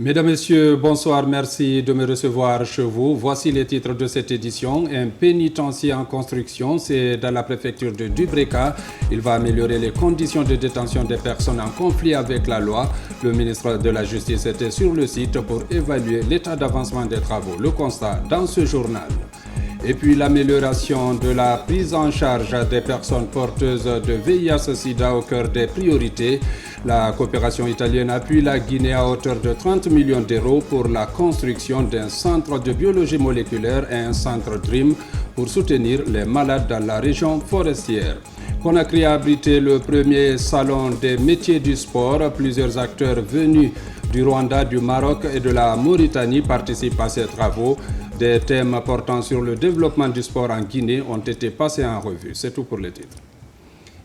Mesdames, Messieurs, bonsoir, merci de me recevoir chez vous. Voici les titres de cette édition. Un pénitencier en construction, c'est dans la préfecture de Dubreka. Il va améliorer les conditions de détention des personnes en conflit avec la loi. Le ministre de la Justice était sur le site pour évaluer l'état d'avancement des travaux. Le constat dans ce journal. Et puis l'amélioration de la prise en charge des personnes porteuses de VIH-Sida au cœur des priorités. La coopération italienne appuie la Guinée à hauteur de 30 millions d'euros pour la construction d'un centre de biologie moléculaire et un centre DREAM pour soutenir les malades dans la région forestière. Conakry a abrité le premier salon des métiers du sport. Plusieurs acteurs venus du Rwanda, du Maroc et de la Mauritanie participent à ces travaux. Des thèmes portant sur le développement du sport en Guinée ont été passés en revue. C'est tout pour les titres.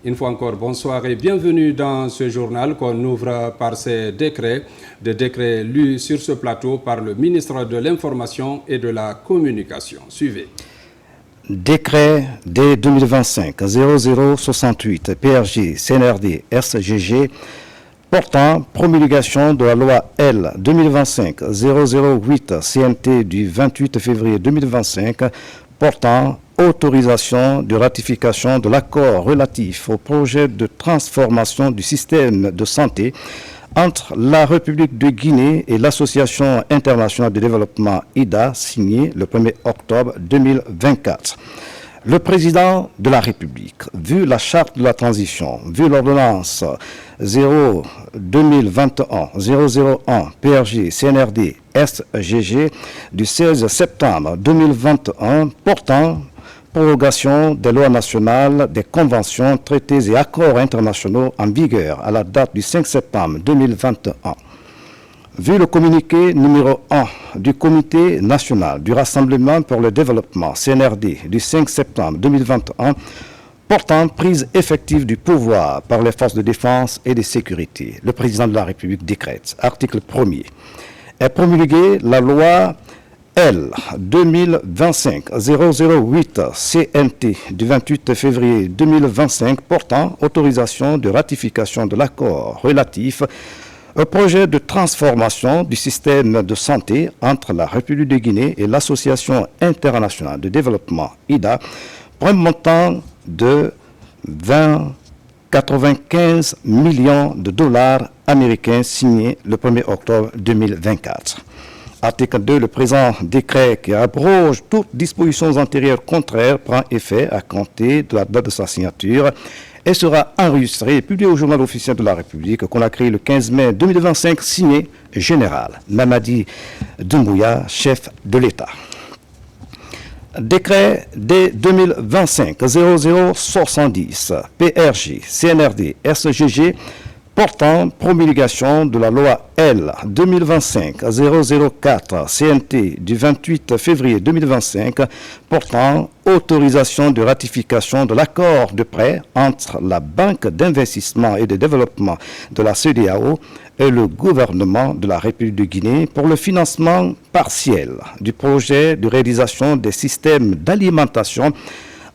Une fois encore, bonsoir et bienvenue dans ce journal qu'on ouvre par ces décrets, des décrets lus sur ce plateau par le ministre de l'Information et de la Communication. Suivez. Décret D 2025-0068 PRG CNRD SGG portant promulgation de la loi L 2025-008 CNT du 28 février 2025 portant autorisation de ratification de l'accord relatif au projet de transformation du système de santé entre la République de Guinée et l'Association internationale de développement IDA, signé le 1er octobre 2024. Le président de la République, vu la charte de la transition, vu l'ordonnance 0-2021-001 PRG CNRD SGG du 16 septembre 2021 portant prorogation des lois nationales, des conventions, traités et accords internationaux en vigueur à la date du 5 septembre 2021. Vu le communiqué numéro 1 du Comité national du Rassemblement pour le développement CNRD du 5 septembre 2021 portant prise effective du pouvoir par les forces de défense et de sécurité, le président de la République décrète, article 1er, est promulguée la loi L 2025-008 CNT du 28 février 2025 portant autorisation de ratification de l'accord relatif au projet de transformation du système de santé entre la République de Guinée et l'Association internationale de développement IDA pour un montant de 95 millions de dollars américains signé le 1er octobre 2024. Article 2, le présent décret qui abroge toutes dispositions antérieures contraires prend effet à compter de la date de sa signature et sera enregistré et publié au journal officiel de la République qu'on a créé le 15 mai 2025, signé général Mamadi Doumbouya, chef de l'État. Décret D 2025-0070 PRG CNRD SGG portant promulgation de la loi L 2025-004 CNT du 28 février 2025 portant autorisation de ratification de l'accord de prêt entre la Banque d'investissement et de développement de la CEDEAO et le gouvernement de la République de Guinée pour le financement partiel du projet de réalisation des systèmes d'alimentation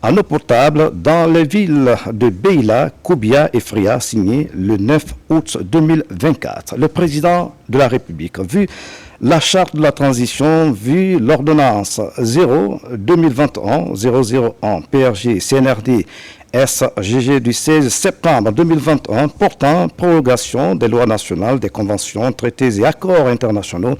en eau potable dans les villes de Beila, Koubia et Fria, signé le 9 août 2024. Le président de la République, vu la charte de la transition, vu l'ordonnance 0-2021-001 PRG CNRD SGG du 16 septembre 2021 portant prorogation des lois nationales, des conventions, traités et accords internationaux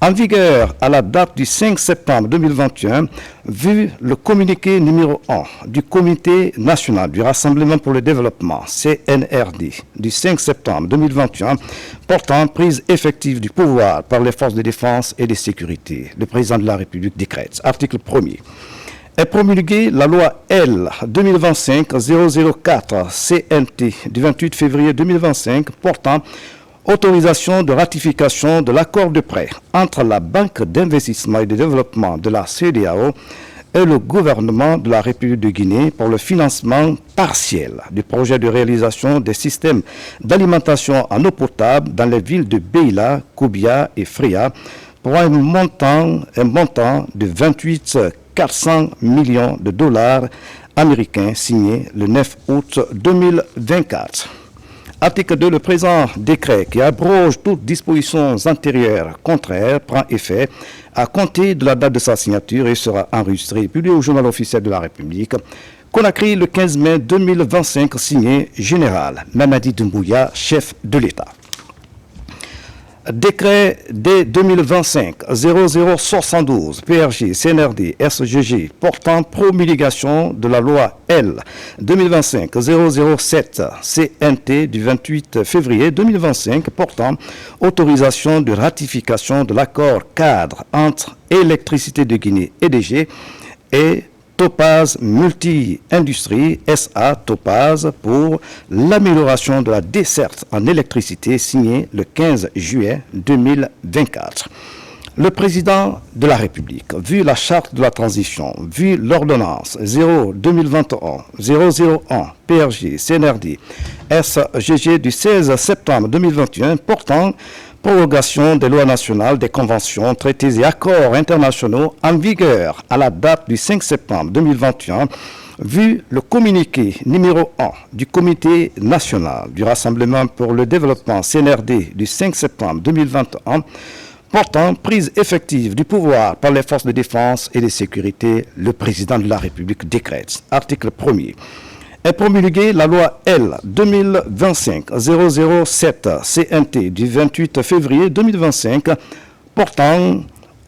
en vigueur à la date du 5 septembre 2021, vu le communiqué numéro 1 du Comité national du Rassemblement pour le développement, CNRD, du 5 septembre 2021, portant prise effective du pouvoir par les forces de défense et de sécurité, le président de la République décrète. Article 1er. Est promulguée la loi L 2025-004 CNT du 28 février 2025 portant autorisation de ratification de l'accord de prêt entre la Banque d'investissement et de développement de la CEDEAO et le gouvernement de la République de Guinée pour le financement partiel du projet de réalisation des systèmes d'alimentation en eau potable dans les villes de Beila, Koubia et Fria pour un montant de 28 400 millions de dollars américains signé le 9 août 2024. Article 2. Le présent décret qui abroge toutes dispositions antérieures contraires prend effet à compter de la date de sa signature et sera enregistré et publié au Journal officiel de la République. Conakry, le 15 mai 2025, signé Général Mamadi Doumbouya, chef de l'État. Décret D 2025-0072 PRG CNRD SGG portant promulgation de la loi L 2025-007 CNT du 28 février 2025 portant autorisation de ratification de l'accord cadre entre Électricité de Guinée EDG et Topaz Multi-Industrie SA Topaz pour l'amélioration de la desserte en électricité signé le 15 juillet 2024. Le président de la République, vu la charte de la transition, vu l'ordonnance 0-2021-001 PRG CNRD SGG du 16 septembre 2021 portant prorogation des lois nationales, des conventions, traités et accords internationaux en vigueur à la date du 5 septembre 2021, vu le communiqué numéro 1 du Comité national du Rassemblement pour le développement CNRD du 5 septembre 2021, portant prise effective du pouvoir par les forces de défense et de sécurité, le président de la République décrète. Article 1er. Est promulguée la loi L 2025-007 CNT du 28 février 2025 portant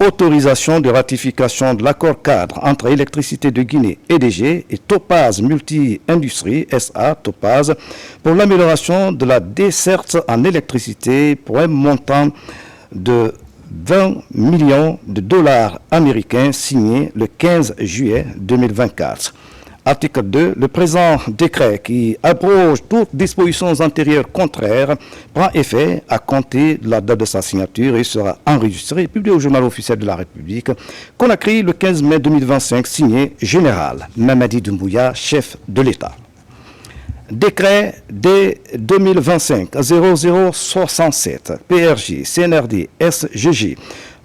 autorisation de ratification de l'accord cadre entre Électricité de Guinée EDG et Topaz Multi-Industrie SA Topaz pour l'amélioration de la desserte en électricité pour un montant de 20 millions de dollars américains signé le 15 juillet 2024. Article 2. Le présent décret qui abroge toutes dispositions antérieures contraires prend effet à compter de la date de sa signature et sera enregistré et publié au Journal officiel de la République. Conakry, le 15 mai 2025, signé Général Mamadi Doumbouya, chef de l'État. Décret D 2025-0067 PRG CNRD SGG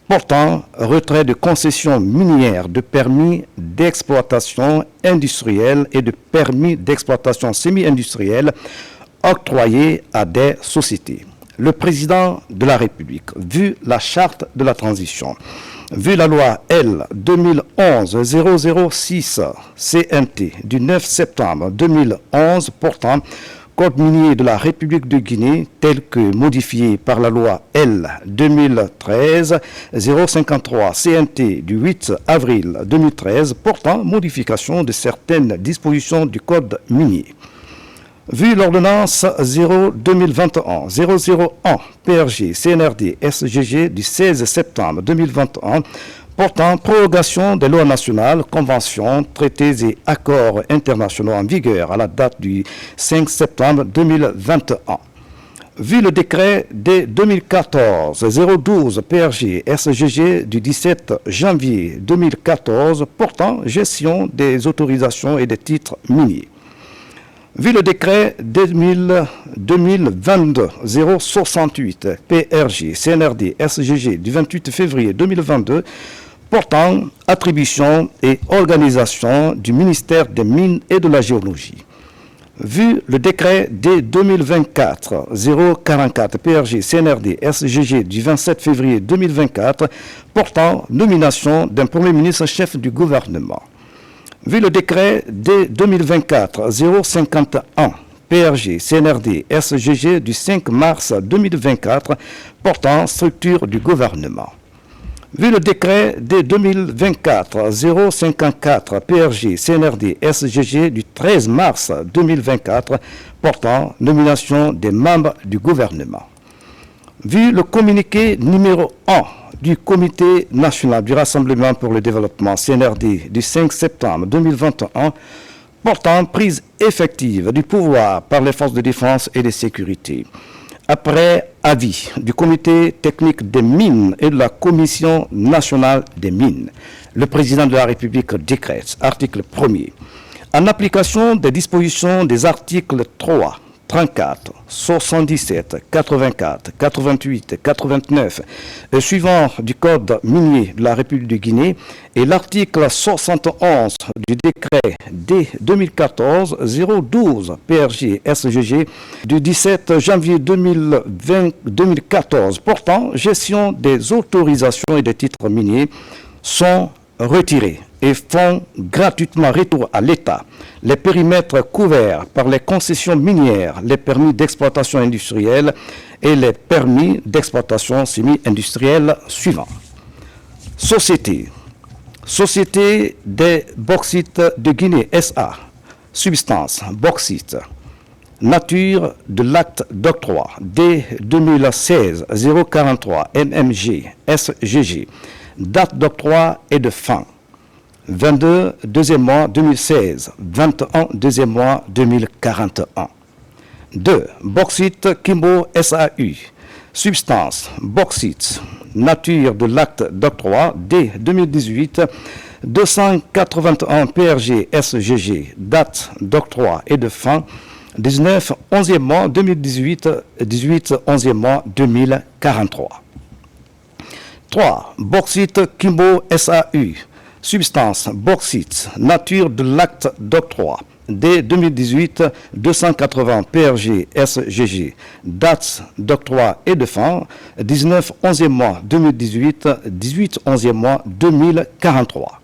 portant retrait de concessions minières, de permis d'exploitation industrielle et de permis d'exploitation semi-industrielle octroyés à des sociétés. Le président de la République, vu la charte de la transition, vu la loi L 2011-006 CNT du 9 septembre 2011 portant Code minier de la République de Guinée, tel que modifié par la loi L 2013-053 CNT du 8 avril 2013, portant modification de certaines dispositions du Code minier. Vu l'ordonnance 0-2021-001 PRG CNRD SGG du 16 septembre 2021, portant prorogation des lois nationales, conventions, traités et accords internationaux en vigueur à la date du 5 septembre 2021. Vu le décret D 2014-012 PRG SGG du 17 janvier 2014 portant gestion des autorisations et des titres miniers. Vu le décret 2022-068 PRG CNRD SGG du 28 février 2022 portant attribution et organisation du ministère des Mines et de la Géologie. Vu le décret D 2024-044 PRG CNRD SGG du 27 février 2024 portant nomination d'un Premier ministre chef du gouvernement. Vu le décret D 2024-051 PRG CNRD SGG du 5 mars 2024 portant structure du gouvernement. Vu le décret D 2024-054 PRG CNRD SGG du 13 mars 2024 portant nomination des membres du gouvernement. Vu le communiqué numéro 1 du Comité national du Rassemblement pour le développement CNRD du 5 septembre 2021 portant prise effective du pouvoir par les forces de défense et de sécurité. Après avis du Comité technique des mines et de la Commission nationale des mines, le président de la République décrète, article 1er, en application des dispositions des articles 3, 34, 77, 84, 88, 89 suivant du Code minier de la République de Guinée et l'article 71 du décret D 2014-012 PRG SGG du 17 janvier 2014 portant gestion des autorisations et des titres miniers sont retirés et font gratuitement retour à l'État les périmètres couverts par les concessions minières, les permis d'exploitation industrielle et les permis d'exploitation semi-industrielle suivants. Société des bauxites de Guinée SA. Substance bauxite. Nature de l'acte d'octroi D 2016-043 MMG SGG. Date d'octroi et de fin 22 deuxième mois 2016, 21 deuxième mois 2041. 2. Bauxite Kimbo SAU. Substance bauxite. Nature de l'acte d'octroi D 2018-281 PRG SGG. Date d'octroi et de fin 19 11e mois 2018, 18 11e mois 2043. 3. Bauxite Kimbo SAU. Substance bauxite. Nature de l'acte d'octroi D 2018-280 PRG SGG. Date d'octroi et de fin 19 11e mois 2018, 18 11e mois 2043.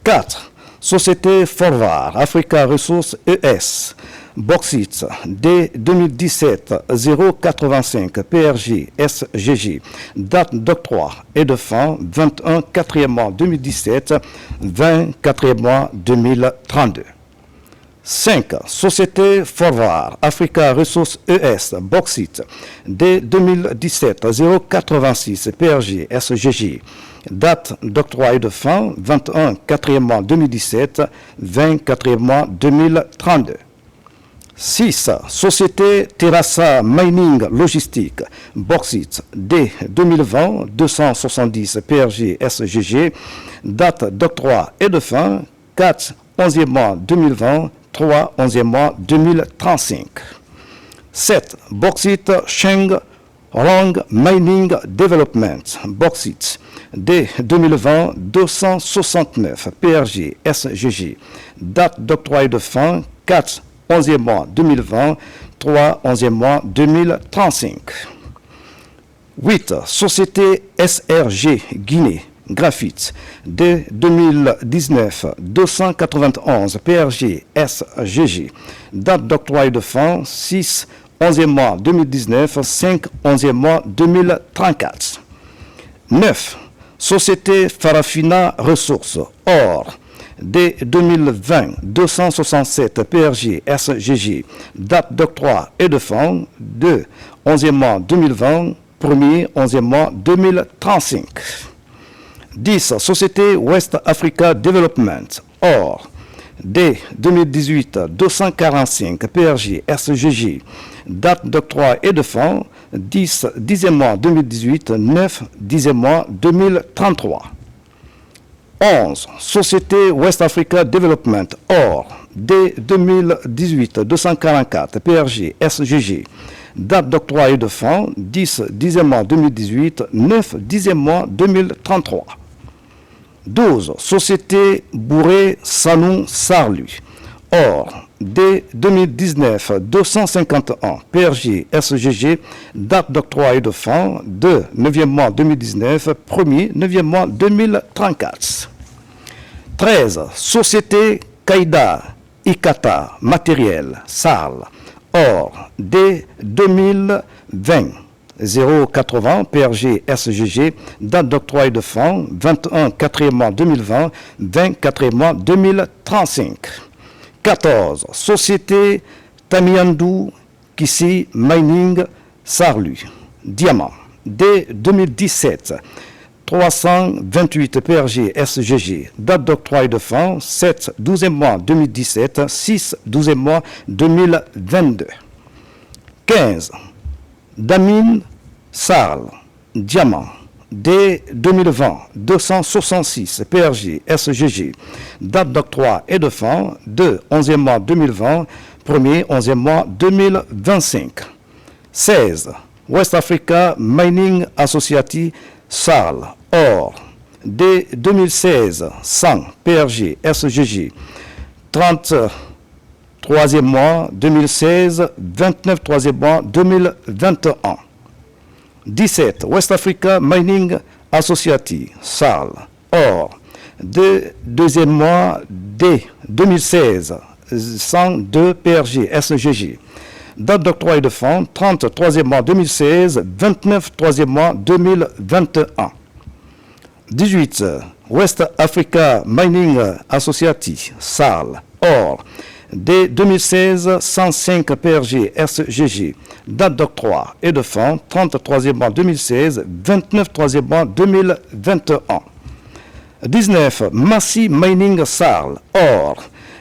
4. Société Forvar Africa Resources ES. Bauxite D 2017-085 PRG SGG. Date d'octroi et de fin 21 4e mois 2017, 20 4e mois 2032. 5. Société Forvar Africa Resources ES. Bauxite D 2017-086 PRG SGG. Date d'octroi et de fin 21 4e mois 2017, 20 4e mois 2032. 6. Société Terrassa Mining Logistique. Bauxite D 2020-270 PRG SGG. Date d'octroi et de fin 4 11e mois 2020, 3 11e mois 2035. 7. Bauxite Sheng Rong Mining Development. Bauxite D 2020-269 PRG SGG. Date d'octroi et de fin 4 11e mois 2020, 3 11e mois 2035. 8. Société SRG Guinée Graphite D 2019-291 PRG SGG. Date d'octroi et de fin 6 11e mois 2019, 5 11e mois 2034. 9. Société Farafina Ressources Or D 2020-267 PRG SGG. Date d'octroi et de fin 2 11e mois 2020, 1er 11e mois 2035. 10. Société West Africa Development Or D 2018-245 PRG SGG. Date d'octroi et de fin 10 10e mois 2018, 9 10e mois 2033. 11. Société West Africa Development Or D 2018-244 PRG SGG. Date d'octroi et de fin 10 10e mois 2018, 9 10e mois 2033. 12. Société Bourré Sanou Sarlu Or D 2019-251 PRG SGG. Date d'octroi et de fin 2 9e mois 2019, 1er 9e mois 2034. 13. Société Kaïda Ikata Matériel Sarl Or D 2020-080 PRG SGG. Date d'octroi et de fin 21 4e mois 2020, 20 4e mois 2035. 14. Société Tamiandou Kissi Mining Sarlu Diamant D 2017-328 PRG SGG. Date d'octroi et de fin 7 12e mois 2017, 6 12e mois 2022. 15. Damine Sarl Diamant D 2020-266 PRG SGG. Date d'octroi et de fin 2 11e mois 2020, 1er, 11e mois 2025. 16. West Africa Mining Associati SARL, OR, dès 2016, 100, PRG, SGG, 33e mois 2016, 29, 3e mois 2021. 17. West Africa Mining Associati SARL, OR, dès 2e mois dès 2016, 102 PRG, SGG. Date d'octroi et de fonds, 30, 3e mois 2016, 29, 3e mois 2021. 18. West Africa Mining Associati, SARL, OR, dès 2016, 105 PRG, SGG. Date d'octroi et de fonds, 33e mois 2016, 29, 3e mois 2021. 19. Massy Mining SARL, OR,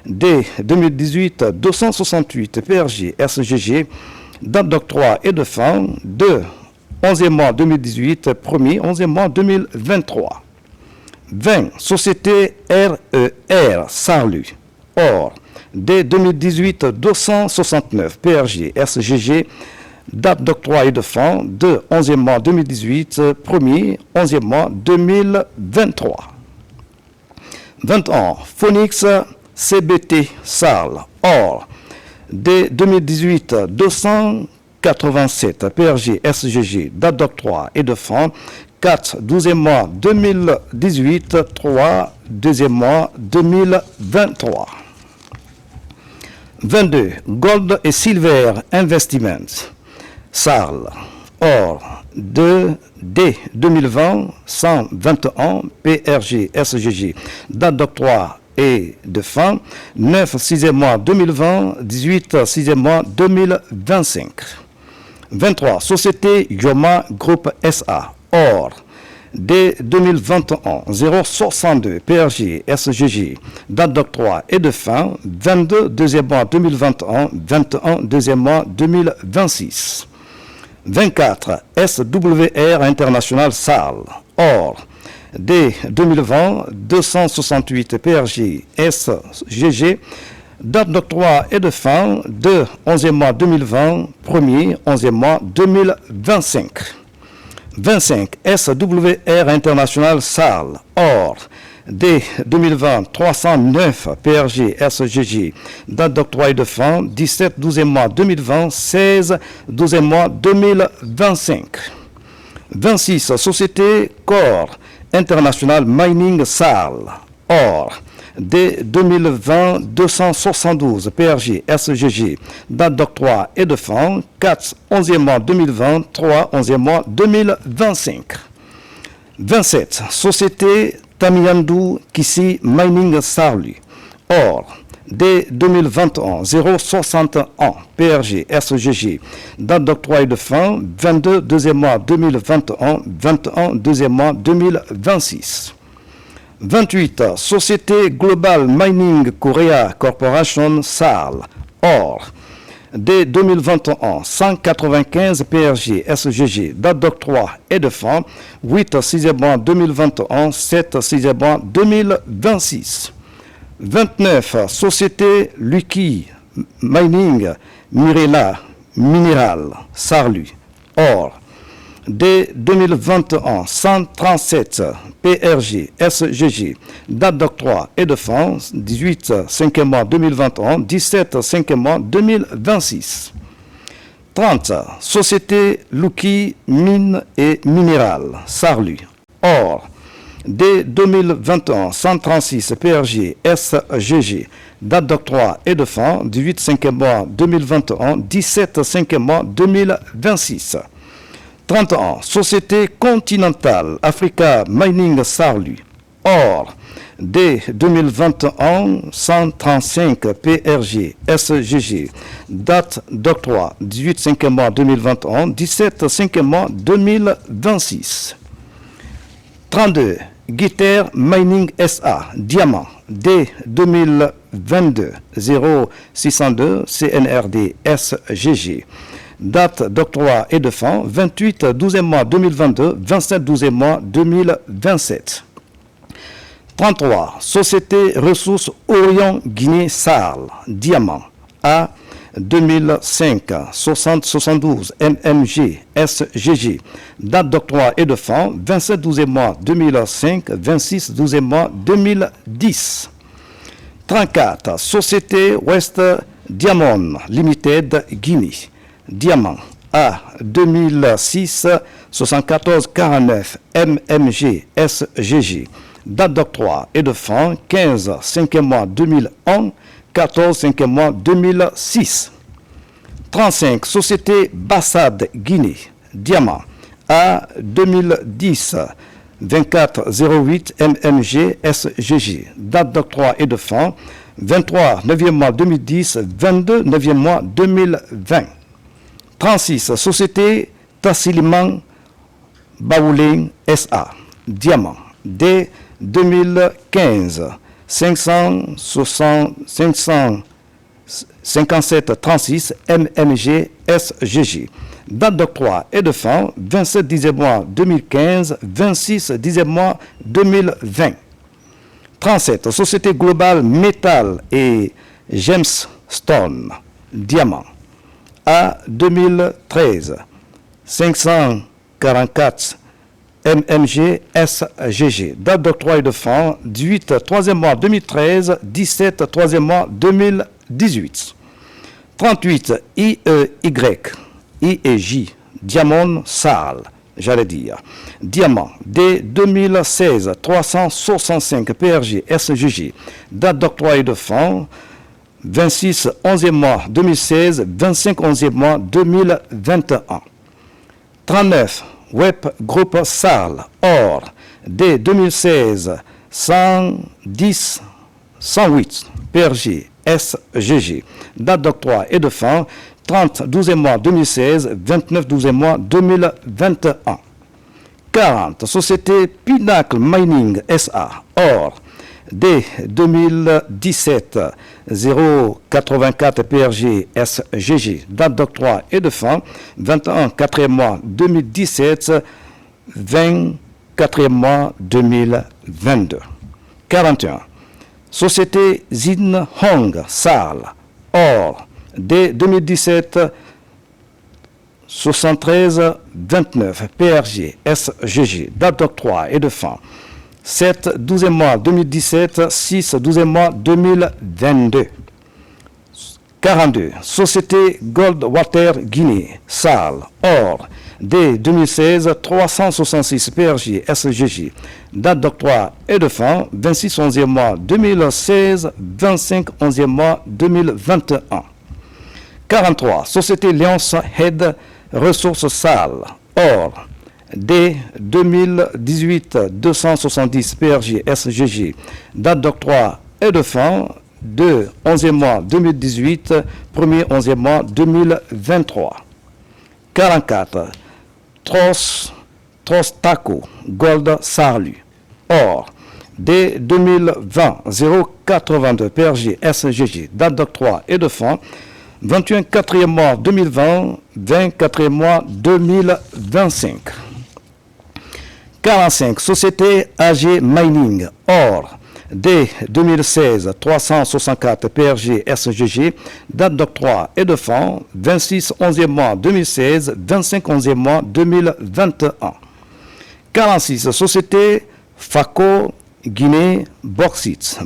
dès 2018, 268 PRG, SGG, date d'octroi et de fin, 2, 11e mois 2018, 1er, 11e mois 2023. 20. Société RER, SARLU, OR, dès 2018, 269 PRG, SGG, date d'octroi et de fin, 2, 11e mois 2018, 1er, 11e mois 2023. 21. Phoenix CBT SARL, OR, dès 2018, 287 PRG, SGG, date d'octroi et de fin, 4, 12e mois 2018, 3, 2e mois 2023. 22. Gold et Silver Investments SARL, OR, dès 2020, 121 PRG, SGG, date d'octroi et de fin, 9, 6e mois 2020, 18, 6e mois 2025. 23. Société Yoma Group SA, OR, dès 2021, 062 PRG, SGG, date d'octroi et de fin, 22, 2e mois 2021, 21, 2e mois 2026. 24. SWR International SARL, OR, dès 2020, 268 PRG, SGG, date d'octroi et de fin, 2, 11e mois 2020, 1er, 11e mois 2025. 25. SWR International SARL, OR, dès 2020, 309 PRG, SGG, date d'octroi et de fin, 17, 12e mois 2020, 16, 12e mois 2025. 26. Société Core International Mining SARL, OR, dès 2020, 272 PRG, SGG, date d'octroi et de fin, 4, 11e mois 2020, 3, 11e mois 2025. 27. Société Tamiandou Kissi Mining SARLU, OR, dès 2021, 061 PRG, SGG, date d'octroi et de fin, 22, 2e mois 2021, 21, 2e mois 2026. 28. Société Global Mining Korea Corporation SARL, OR, dès 2021, 195 PRG, SGG, date d'octroi et de fin, 8, 6e mois 2021, 7, 6e mois 2026. 29. Société Lucky Mining Mineral SARLU, OR, dès 2021, 137 PRG, SGG, date d'octroi et de fin, 18, 5e mois 2021, 17, 5e mois 2026. 30. Société Lucky Mine et Mineral SARLU, OR, dès 2021, 136 PRG, SGG, date d'octroi et de fin, 18, 5e mois 2021, 17, 5e mois 2026. 31. Société Continentale Africa Mining SARLU, OR, dès 2021, 135 PRG, SGG, date d'octroi, 18, 5e mois 2021, 17, 5e mois 2026. 32. Guiter Mining SA, Diamant, dès 2022, 0602 CNRD SGG, date d'octroi et de fin, 28, 12e mois 2022, 27, 12e mois 2027. 33. Société Ressources Orient Guinée SARL, Diamant, A, 2005, 60-72 MMG SGG, date d'octroi et de fin 27 12e mois 2005, 26 12e mois 2010. 34, Société West Diamond Limited Guinée, Diamant A 2006, 74-49 MMG SGG, date d'octroi et de fin 15 5e mois 2001, 14 5e mois 2006. 35, Société Bassad Guinée, Diamant A 2010, 24-08 MMG SGG, date d'octroi et de fin 23 9e mois 2010, 22 9e mois 2020. 36, Société Tassiliman Baoulin SA, Diamant D 2015, 557-36 MMG SGG, date d'octroi et de fin 27 10e mois 2015, 26 10e mois 2020. 37, Société Globale Métal et Gemstone, Diamant A 2013, 544 MMG SGG, date d'octroi et de fin 18 3e mois 2013, 17 3e mois 2018. 38, IEJ, Diamond Sal, j'allais dire, Diamant D 2016, 365 PRG SGG, date d'octroi et de fin 26 11e mois 2016, 25 11e mois 2021. 39, Web Group Sal, Or, D 2016, 110 108 PRG SGG, date d'octroi et de fin 30 12e mois 2016, 29 12e mois 2021. 40, Société Pinnacle Mining SA, Or, D 2017, 084 PRG SGG, date d'octroi et de fin 21 4e mois 2017, 24e mois 2022. 41, Société Zin Hong Sal, Or, D 2017, 73-29 PRG SGG, date d'octroi et de fin 7 12e mois 2017, 6 12e mois 2022. 42, Société Goldwater Guinée, Sal, Or, D 2016, 366 PRG SGG, date d'octroi et de fin 26 11e mois 2016, 25 11e mois 2021. 43, Société Liance Head Ressources Sal, Or, D 2018, 270 PRG SGG, date d'octroi et de fin 2 11e mois 2018, 1er 11e mois 2023. 44, Trostaco Gold Sarlu, Or, D 2020, 082 PRG SGG, date d'octroi et de fin 21 4e mois 2020, 24e mois 2025. 45, Société AG Mining, Or, D 2016, 364 PRG SGG, date d'octroi et de fin 26 11e mois 2016, 25 11e mois 2021. 46, Société FACO Guinée Bauxite,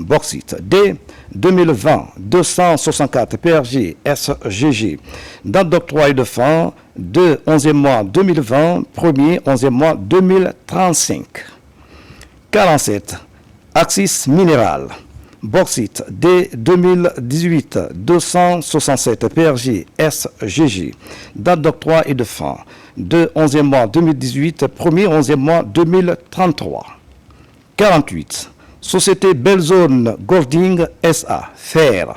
D 2020, 264 PRG SGG, date d'octroi et de fin 2 11e mois 2020, 1er 11e mois 2035. 47, Axis Minéral, Bauxite, D 2018, 267 PRG SGG, date d'octroi et de fin 2 11e mois 2018, 1er 11e mois 2033. 48, Société Belzone Golding SA, Fer,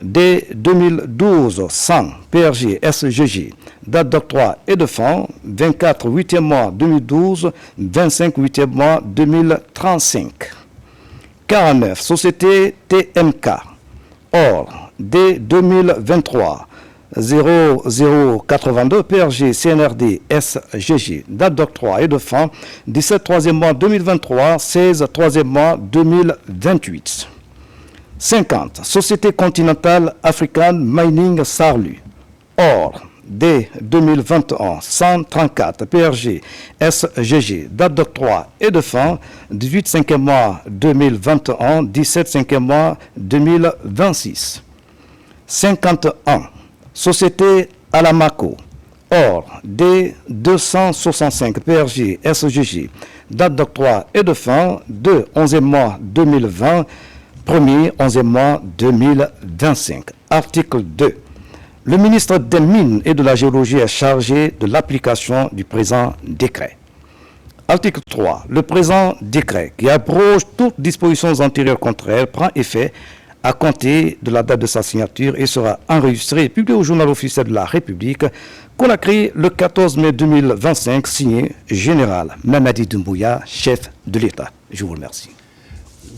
D 2012, 100 PRG SGG, date d'octroi et de fin 24 8e mois 2012, 25 8e mois 2035. 49, Société TMK, Or, D 2023, 0082 PRG CNRD SGG, date d'octroi et de fin 17 3e mois 2023, 16 3e mois 2028. 50. Société continentale African Mining Sarlu. Or, dès 2021, 134 PRG SGG, date d'octroi et de fin, 18 5e mois 2021, 17 5e mois 2026. 51. Société Alamaco. Or, dès 265 PRG SGG, date d'octroi et de fin, 2 11e mois 2020, 1er 11e mois 2025. Article 2. Le ministre des Mines et de la Géologie est chargé de l'application du présent décret. Article 3. Le présent décret, qui abroge toutes dispositions antérieures contre elle, prend effet à compter de la date de sa signature et sera enregistré et publié au journal officiel de la République, Conakry, le 14 mai 2025, signé Général Mamadi Doumbouya, chef de l'État. Je vous remercie.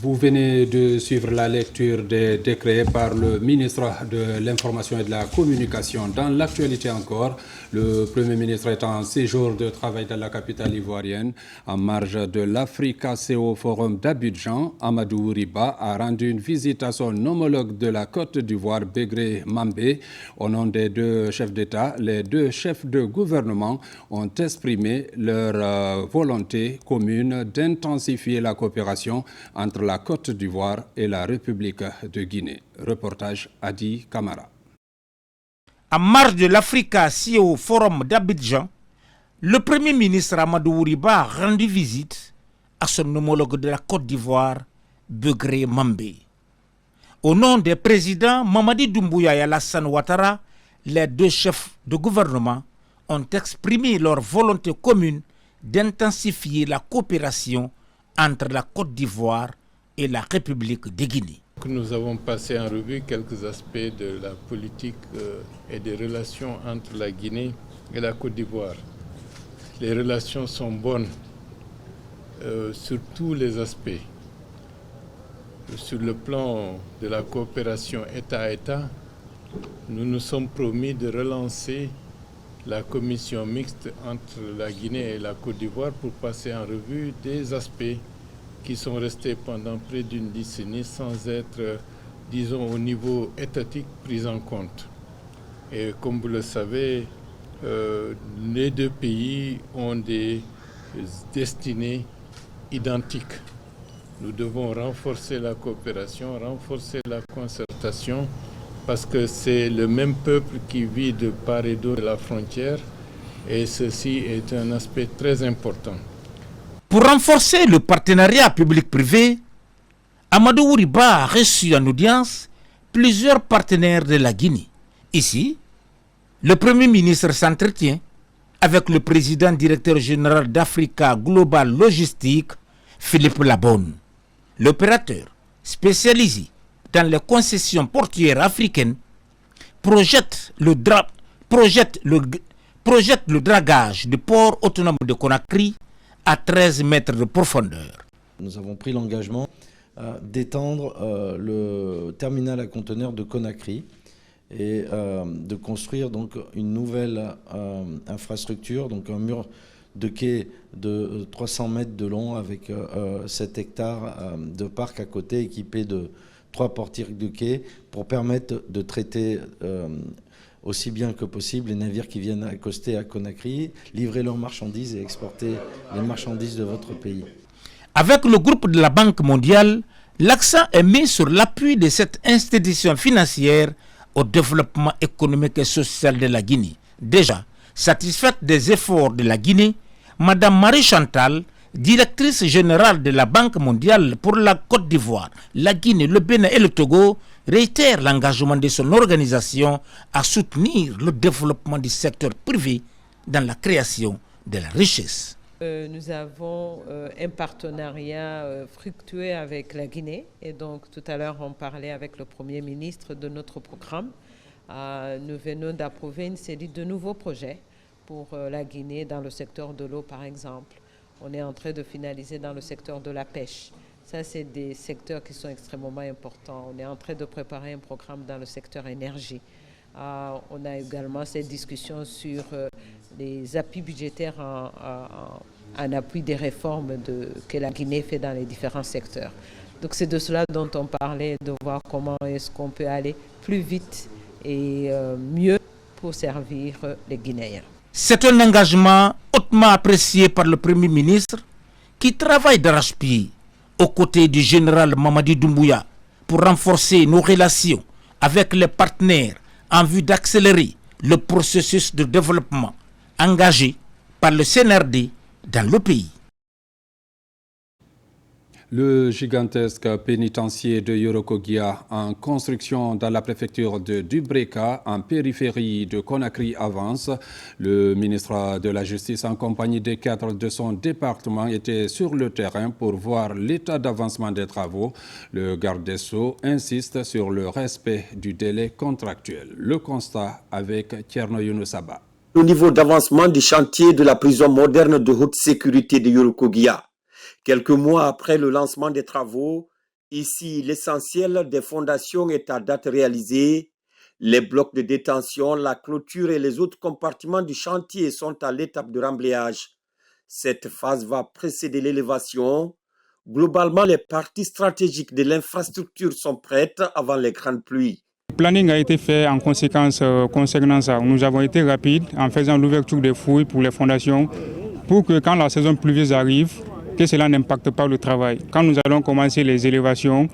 Vous venez de suivre la lecture des décrets par le ministre de l'Information et de la Communication. Dans l'actualité encore, le Premier ministre est en séjour de travail dans la capitale ivoirienne. En marge de l'Africa CO Forum d'Abidjan, Amadou Riba a rendu une visite à son homologue de la Côte d'Ivoire, Begré Mambé. Au nom des deux chefs d'État, les deux chefs de gouvernement ont exprimé leur volonté commune d'intensifier la coopération entre la Côte d'Ivoire et la République de Guinée. Reportage Adi Kamara. En marge de l'Africa CO Forum d'Abidjan, le Premier ministre Amadou Ouriba a rendu visite à son homologue de la Côte d'Ivoire, Begré Mambé. Au nom des présidents Mamadi Doumbouya et Alassane Ouattara, les deux chefs de gouvernement ont exprimé leur volonté commune d'intensifier la coopération entre la Côte d'Ivoire et la République de Guinée. Nous avons passé en revue quelques aspects de la politique et des relations entre la Guinée et la Côte d'Ivoire. Les relations sont bonnes sur tous les aspects. Sur le plan de la coopération État à État, nous nous sommes promis de relancer la commission mixte entre la Guinée et la Côte d'Ivoire pour passer en revue des aspects qui sont restés pendant près d'une décennie sans être, disons, au niveau étatique pris en compte. Et comme vous le savez, les deux pays ont des destinées identiques. Nous devons renforcer la coopération, renforcer la concertation, parce que c'est le même peuple qui vit de part et d'autre de la frontière, et ceci est un aspect très important. Pour renforcer le partenariat public-privé, Amadou Ouriba a reçu en audience plusieurs partenaires de la Guinée. Ici, le Premier ministre s'entretient avec le président directeur général d'Africa Global Logistique, Philippe Labonne. L'opérateur, spécialisé dans les concessions portuaires africaines, projette le dragage du port autonome de Conakry à 13 mètres de profondeur. Nous avons pris l'engagement d'étendre le terminal à conteneurs de Conakry et de construire donc une nouvelle infrastructure, donc un mur de quai de 300 mètres de long avec 7 hectares de parc à côté équipé de 3 portières de quai pour permettre de traiter aussi bien que possible les navires qui viennent accoster à Conakry, livrer leurs marchandises et exporter les marchandises de votre pays. Avec le groupe de la Banque mondiale, l'accent est mis sur l'appui de cette institution financière au développement économique et social de la Guinée. Déjà satisfaite des efforts de la Guinée, Madame Marie Chantal, directrice générale de la Banque mondiale pour la Côte d'Ivoire, la Guinée, le Bénin et le Togo, réitère l'engagement de son organisation à soutenir le développement du secteur privé dans la création de la richesse. Nous avons un partenariat fructueux avec la Guinée et donc tout à l'heure on parlait avec le Premier ministre de notre programme. Nous venons d'approuver une série de nouveaux projets pour la Guinée dans le secteur de l'eau par exemple. On est en train de finaliser dans le secteur de la pêche. Ça, c'est des secteurs qui sont extrêmement importants. On est en train de préparer un programme dans le secteur énergie. On a également cette discussion sur les appuis budgétaires en appui des réformes que la Guinée fait dans les différents secteurs. Donc c'est de cela dont on parlait, de voir comment est-ce qu'on peut aller plus vite et mieux pour servir les Guinéens. C'est un engagement hautement apprécié par le Premier ministre qui travaille d'arrache-pied aux côtés du général Mamadi Doumbouya pour renforcer nos relations avec les partenaires en vue d'accélérer le processus de développement engagé par le CNRD dans le pays. Le gigantesque pénitencier de Yorokogia en construction dans la préfecture de Dubreka, en périphérie de Conakry, avance. Le ministre de la Justice, en compagnie des cadres de son département, était sur le terrain pour voir l'état d'avancement des travaux. Le garde des Sceaux insiste sur le respect du délai contractuel. Le constat avec Tierno Younoussaba. Au niveau d'avancement du chantier de la prison moderne de haute sécurité de Yorokogia. Quelques mois après le lancement des travaux, ici l'essentiel des fondations est à date réalisé. Les blocs de détention, la clôture et les autres compartiments du chantier sont à l'étape de remblayage. Cette phase va précéder l'élévation. Globalement, les parties stratégiques de l'infrastructure sont prêtes avant les grandes pluies. Le planning a été fait en conséquence concernant ça. Nous avons été rapides en faisant l'ouverture des fouilles pour les fondations pour que quand la saison pluvieuse arrive, que cela n'impacte pas le travail. Quand nous allons commencer les élévations,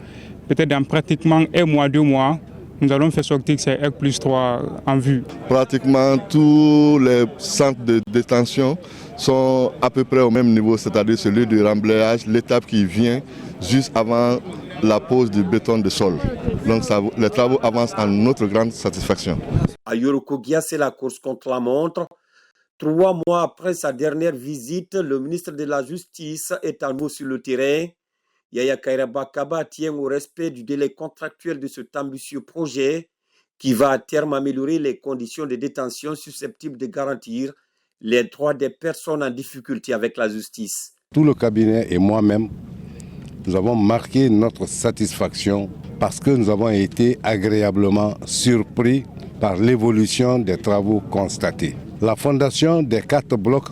peut-être dans pratiquement 1 mois, 2 mois, nous allons faire sortir ces R+3 en vue. Pratiquement tous les centres de détention sont à peu près au même niveau, c'est-à-dire celui du remblayage, l'étape qui vient juste avant la pose du béton de sol. Donc les travaux avancent à notre grande satisfaction. À Yorokogia, c'est la course contre la montre. 3 mois après sa dernière visite, le ministre de la Justice est à nouveau sur le terrain. Yaya Kairaba Kaba tient au respect du délai contractuel de cet ambitieux projet qui va à terme améliorer les conditions de détention susceptibles de garantir les droits des personnes en difficulté avec la justice. Tout le cabinet et moi-même, nous avons marqué notre satisfaction parce que nous avons été agréablement surpris par l'évolution des travaux constatés. La fondation des 4 blocs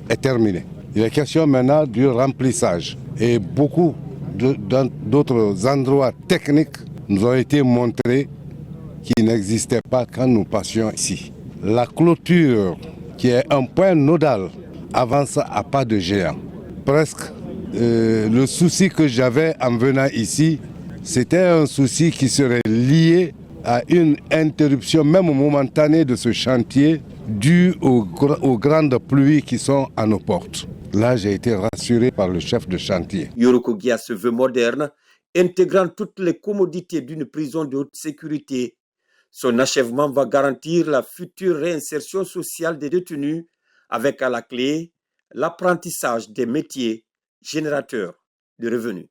est terminée. Il est question maintenant du remplissage. Et beaucoup d'autres endroits techniques nous ont été montrés qui n'existaient pas quand nous passions ici. La clôture, qui est un point nodal, avance à pas de géant. Presque le souci que j'avais en venant ici, c'était un souci qui serait lié à une interruption même momentanée de ce chantier due aux grandes pluies qui sont à nos portes. Là, j'ai été rassuré par le chef de chantier. Yorokogia se veut moderne, intégrant toutes les commodités d'une prison de haute sécurité. Son achèvement va garantir la future réinsertion sociale des détenus avec à la clé l'apprentissage des métiers générateurs de revenus.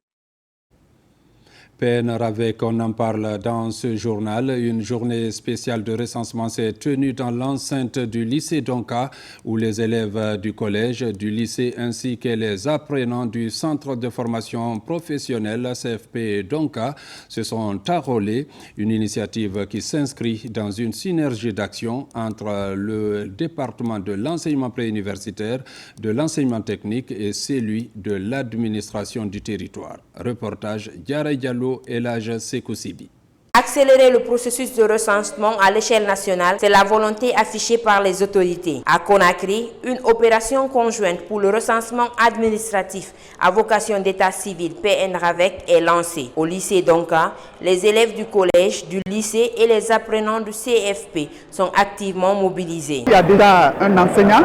PN Ravec, on en parle dans ce journal. Une journée spéciale de recensement s'est tenue dans l'enceinte du lycée Donka où les élèves du collège, du lycée ainsi que les apprenants du centre de formation professionnelle CFP Donka se sont enrôlés. Une initiative qui s'inscrit dans une synergie d'action entre le département de l'enseignement préuniversitaire, de l'enseignement technique et celui de l'administration du territoire. Reportage Diarra Diallo et l'âge Sekousibi. Accélérer le processus de recensement à l'échelle nationale, c'est la volonté affichée par les autorités. À Conakry, une opération conjointe pour le recensement administratif à vocation d'état civil PN Ravec est lancée. Au lycée Donka, les élèves du collège, du lycée et les apprenants du CFP sont activement mobilisés. Il y a déjà un enseignant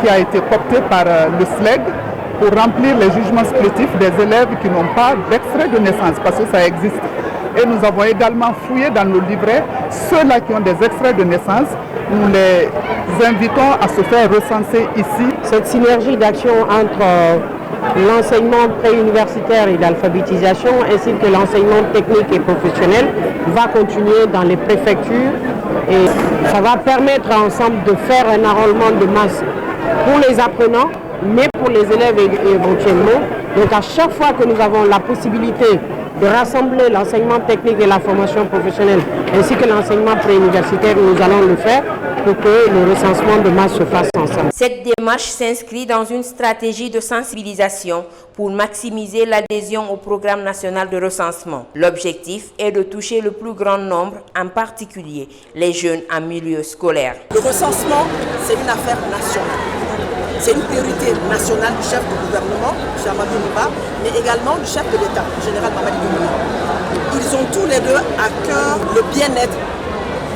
qui a été coopté par le SLEG pour remplir les jugements supplétifs des élèves qui n'ont pas d'extrait de naissance, parce que ça existe. Et nous avons également fouillé dans nos livrets ceux-là qui ont des extraits de naissance. Nous les invitons à se faire recenser ici. Cette synergie d'action entre l'enseignement préuniversitaire et l'alphabétisation ainsi que l'enseignement technique et professionnel va continuer dans les préfectures et ça va permettre ensemble de faire un enrôlement de masse pour les apprenants, mais pour les élèves éventuellement. Donc à chaque fois que nous avons la possibilité de rassembler l'enseignement technique et la formation professionnelle ainsi que l'enseignement préuniversitaire, nous allons le faire pour que le recensement de masse se fasse ensemble. Cette démarche s'inscrit dans une stratégie de sensibilisation pour maximiser l'adhésion au programme national de recensement. L'objectif est de toucher le plus grand nombre, en particulier les jeunes en milieu scolaire. Le recensement, c'est une affaire nationale. C'est une priorité nationale du chef du gouvernement, M. Amadou Niba, mais également du chef de l'État, le général Mamadi Doumbouya. Ils ont tous les deux à cœur le bien-être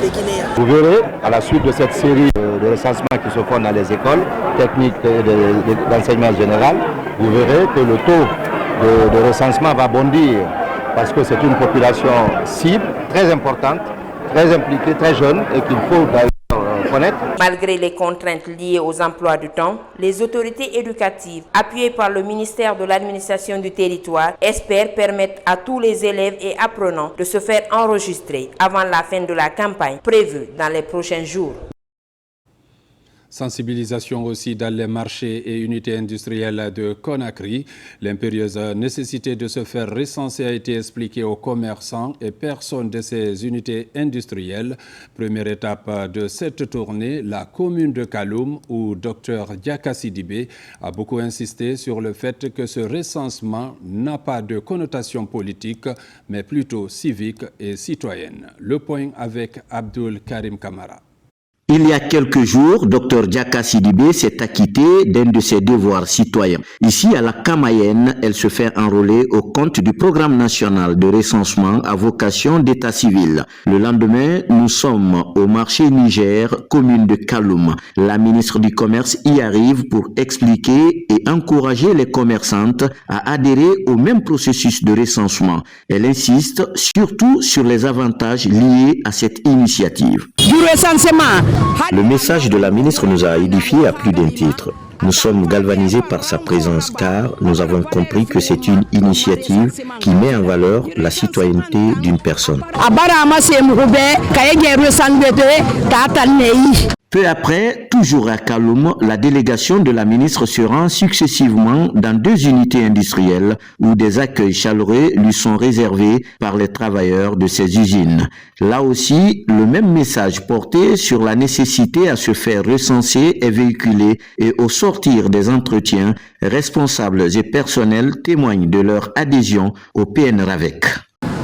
des Guinéens. Vous verrez, à la suite de cette série de recensements qui se font dans les écoles techniques d'enseignement général, vous verrez que le taux de recensement va bondir parce que c'est une population cible très importante, très impliquée, très jeune et qu'il faut connaître. Malgré les contraintes liées aux emplois du temps, les autorités éducatives, appuyées par le ministère de l'administration du territoire, espèrent permettre à tous les élèves et apprenants de se faire enregistrer avant la fin de la campagne prévue dans les prochains jours. Sensibilisation aussi dans les marchés et unités industrielles de Conakry. L'impérieuse nécessité de se faire recenser a été expliquée aux commerçants et personnes de ces unités industrielles. Première étape de cette tournée, la commune de Kaloum, où Dr Diaka Sidibé a beaucoup insisté sur le fait que ce recensement n'a pas de connotation politique, mais plutôt civique et citoyenne. Le point avec Abdul Karim Kamara. Il y a quelques jours, Dr Diaka Sidibé s'est acquitté d'un de ses devoirs citoyens. Ici, à la Kamayenne, elle se fait enrôler au compte du programme national de recensement à vocation d'état civil. Le lendemain, nous sommes au marché Niger, commune de Kaloum. La ministre du Commerce y arrive pour expliquer et encourager les commerçantes à adhérer au même processus de recensement. Elle insiste surtout sur les avantages liés à cette initiative. Du recensement. Le message de la ministre nous a édifiés à plus d'un titre. Nous sommes galvanisés par sa présence car nous avons compris que c'est une initiative qui met en valeur la citoyenneté d'une personne. Peu après, toujours à Kaloum, la délégation de la ministre se rend successivement dans 2 unités industrielles où des accueils chaleureux lui sont réservés par les travailleurs de ces usines. Là aussi, le même message porté sur la nécessité à se faire recenser et véhiculer et au sortir des entretiens, responsables et personnels témoignent de leur adhésion au PNRAVEC.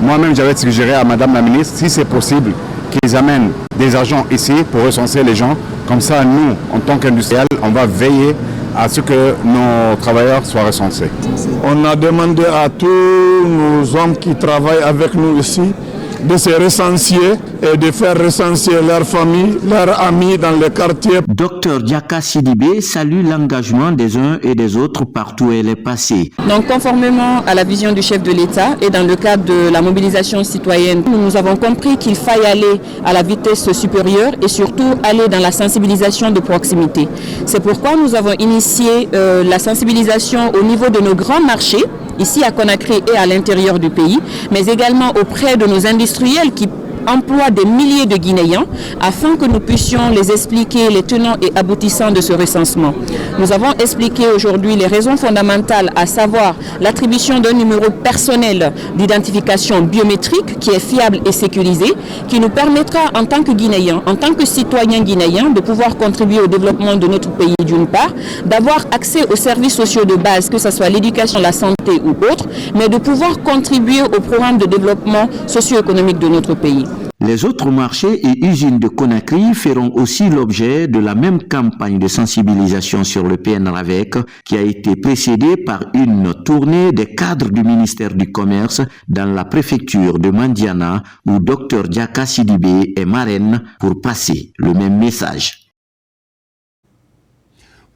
Moi-même, j'avais suggéré à Madame la ministre, si c'est possible, qu'ils amènent des agents ici pour recenser les gens. Comme ça, nous, en tant qu'industriels, on va veiller à ce que nos travailleurs soient recensés. On a demandé à tous nos hommes qui travaillent avec nous ici de se recenser et de faire recenser leurs familles, leurs amis dans les quartiers. Dr Diaka Sidibé salue l'engagement des uns et des autres partout où elle est passée. Donc conformément à la vision du chef de l'État et dans le cadre de la mobilisation citoyenne, nous avons compris qu'il faille aller à la vitesse supérieure et surtout aller dans la sensibilisation de proximité. C'est pourquoi nous avons initié la sensibilisation au niveau de nos grands marchés, ici à Conakry et à l'intérieur du pays, mais également auprès de nos industriels qui emploient des milliers de Guinéens afin que nous puissions les expliquer les tenants et aboutissants de ce recensement. Nous avons expliqué aujourd'hui les raisons fondamentales, à savoir l'attribution d'un numéro personnel d'identification biométrique qui est fiable et sécurisé, qui nous permettra en tant que Guinéens, en tant que citoyens guinéens, de pouvoir contribuer au développement de notre pays d'une part, d'avoir accès aux services sociaux de base, que ce soit l'éducation, la santé ou autre, mais de pouvoir contribuer au programme de développement socio-économique de notre pays. Les autres marchés et usines de Conakry feront aussi l'objet de la même campagne de sensibilisation sur le PNRAVEC qui a été précédée par une tournée des cadres du ministère du Commerce dans la préfecture de Mandiana où Dr Diaka Sidibé est marraine pour passer le même message.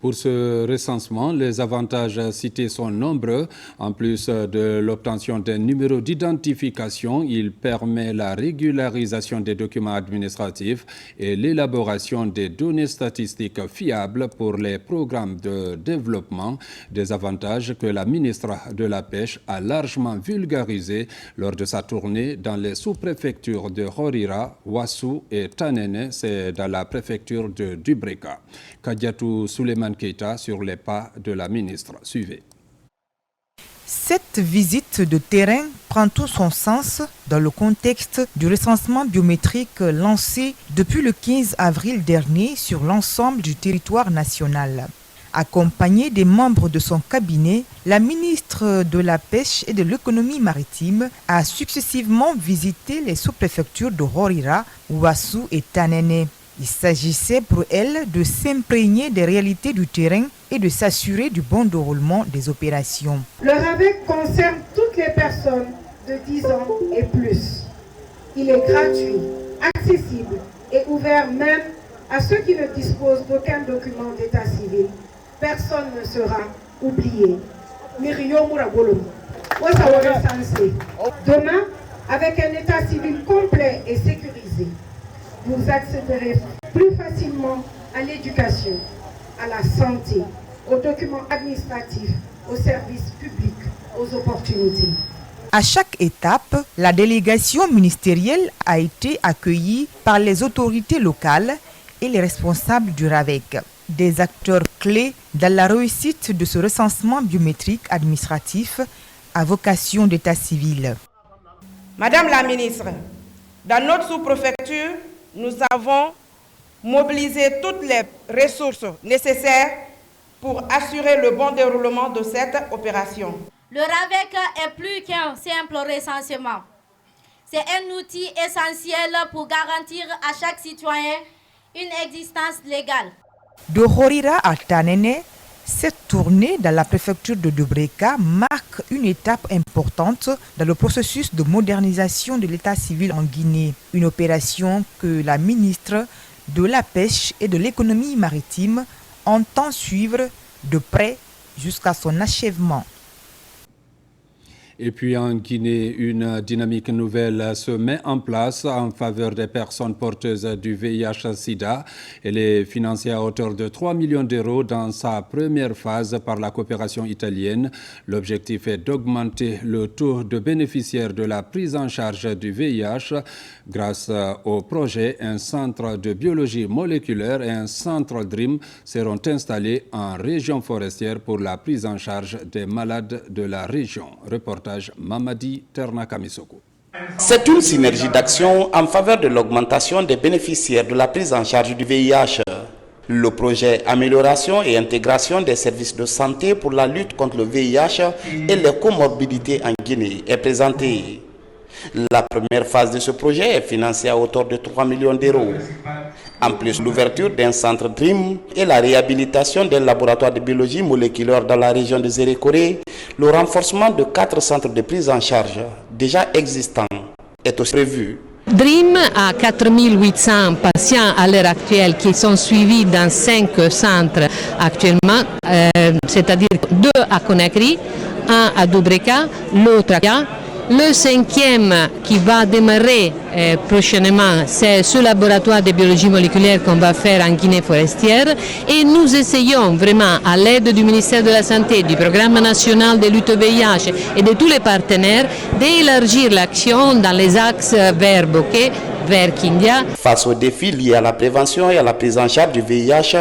Pour ce recensement, les avantages cités sont nombreux. En plus de l'obtention d'un numéro d'identification, il permet la régularisation des documents administratifs et l'élaboration des données statistiques fiables pour les programmes de développement, des avantages que la ministre de la Pêche a largement vulgarisés lors de sa tournée dans les sous-préfectures de Horira, Ouassou et Tanene, c'est dans la préfecture de Dubreka. Kadiatou Souleymane Keita sur les pas de la ministre. Suivez. Cette visite de terrain prend tout son sens dans le contexte du recensement biométrique lancé depuis le 15 avril dernier sur l'ensemble du territoire national. Accompagnée des membres de son cabinet, la ministre de la Pêche et de l'Économie maritime a successivement visité les sous-préfectures de Horira, Ouassou et Tanene. Il s'agissait pour elle de s'imprégner des réalités du terrain et de s'assurer du bon déroulement des opérations. Le RAVEC concerne toutes les personnes de 10 ans et plus. Il est gratuit, accessible et ouvert même à ceux qui ne disposent d'aucun document d'état civil. Personne ne sera oublié. Demain, avec un état civil complet et sécurisé, vous accéderez plus facilement à l'éducation, à la santé, aux documents administratifs, aux services publics, aux opportunités. À chaque étape, la délégation ministérielle a été accueillie par les autorités locales et les responsables du RAVEC, des acteurs clés dans la réussite de ce recensement biométrique administratif à vocation d'état civil. Madame la ministre, dans notre sous-préfecture, nous avons mobilisé toutes les ressources nécessaires pour assurer le bon déroulement de cette opération. Le RAVEC est plus qu'un simple recensement. C'est un outil essentiel pour garantir à chaque citoyen une existence légale. De Horira à Tanene, cette tournée dans la préfecture de Dubreka marque une étape importante dans le processus de modernisation de l'état civil en Guinée. Une opération que la ministre de la Pêche et de l'Économie maritime entend suivre de près jusqu'à son achèvement. Et puis en Guinée, une dynamique nouvelle se met en place en faveur des personnes porteuses du VIH-Sida. Elle est financée à hauteur de 3 millions d'euros dans sa première phase par la coopération italienne. L'objectif est d'augmenter le taux de bénéficiaires de la prise en charge du VIH. Grâce au projet, un centre de biologie moléculaire et un centre DREAM seront installés en région forestière pour la prise en charge des malades de la région. Mamadi Ternakamisoko. C'est une synergie d'action en faveur de l'augmentation des bénéficiaires de la prise en charge du VIH. Le projet Amélioration et intégration des services de santé pour la lutte contre le VIH et les comorbidités en Guinée est présenté. La première phase de ce projet est financée à hauteur de 3 millions d'euros. En plus, l'ouverture d'un centre DREAM et la réhabilitation d'un laboratoire de biologie moléculaire dans la région de Zérékoré, le renforcement de 4 centres de prise en charge déjà existants est aussi prévu. DREAM a 4800 patients à l'heure actuelle qui sont suivis dans 5 centres actuellement, c'est-à-dire 2 à Conakry, 1 à Dubreka, l'autre à Kia. Le 5e qui va démarrer prochainement, c'est ce laboratoire de biologie moléculaire qu'on va faire en Guinée forestière. Et nous essayons vraiment, à l'aide du ministère de la Santé, du Programme national de lutte au VIH et de tous les partenaires, d'élargir l'action dans les axes vers Bokeh, vers Kindia. Face aux défis liés à la prévention et à la prise en charge du VIH,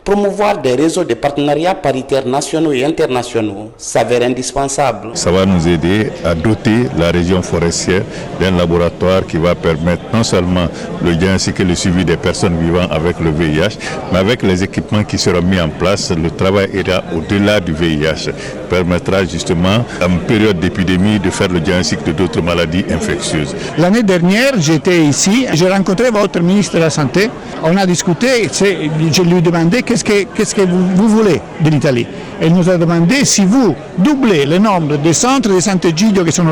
promouvoir des réseaux de partenariats paritaires nationaux et internationaux s'avère indispensable. Ça va nous aider à doter la région forestière d'un laboratoire qui va permettre non seulement le diagnostic et le suivi des personnes vivant avec le VIH, mais avec les équipements qui seront mis en place, le travail ira au-delà du VIH, permettra justement en période d'épidémie de faire le diagnostic de d'autres maladies infectieuses. L'année dernière, j'étais ici, j'ai rencontré votre ministre de la Santé, on a discuté, je lui ai demandé qu'est-ce que vous voulez de l'Italie. Elle nous a demandé si vous doublez le nombre de centres de santé Giglio qui sont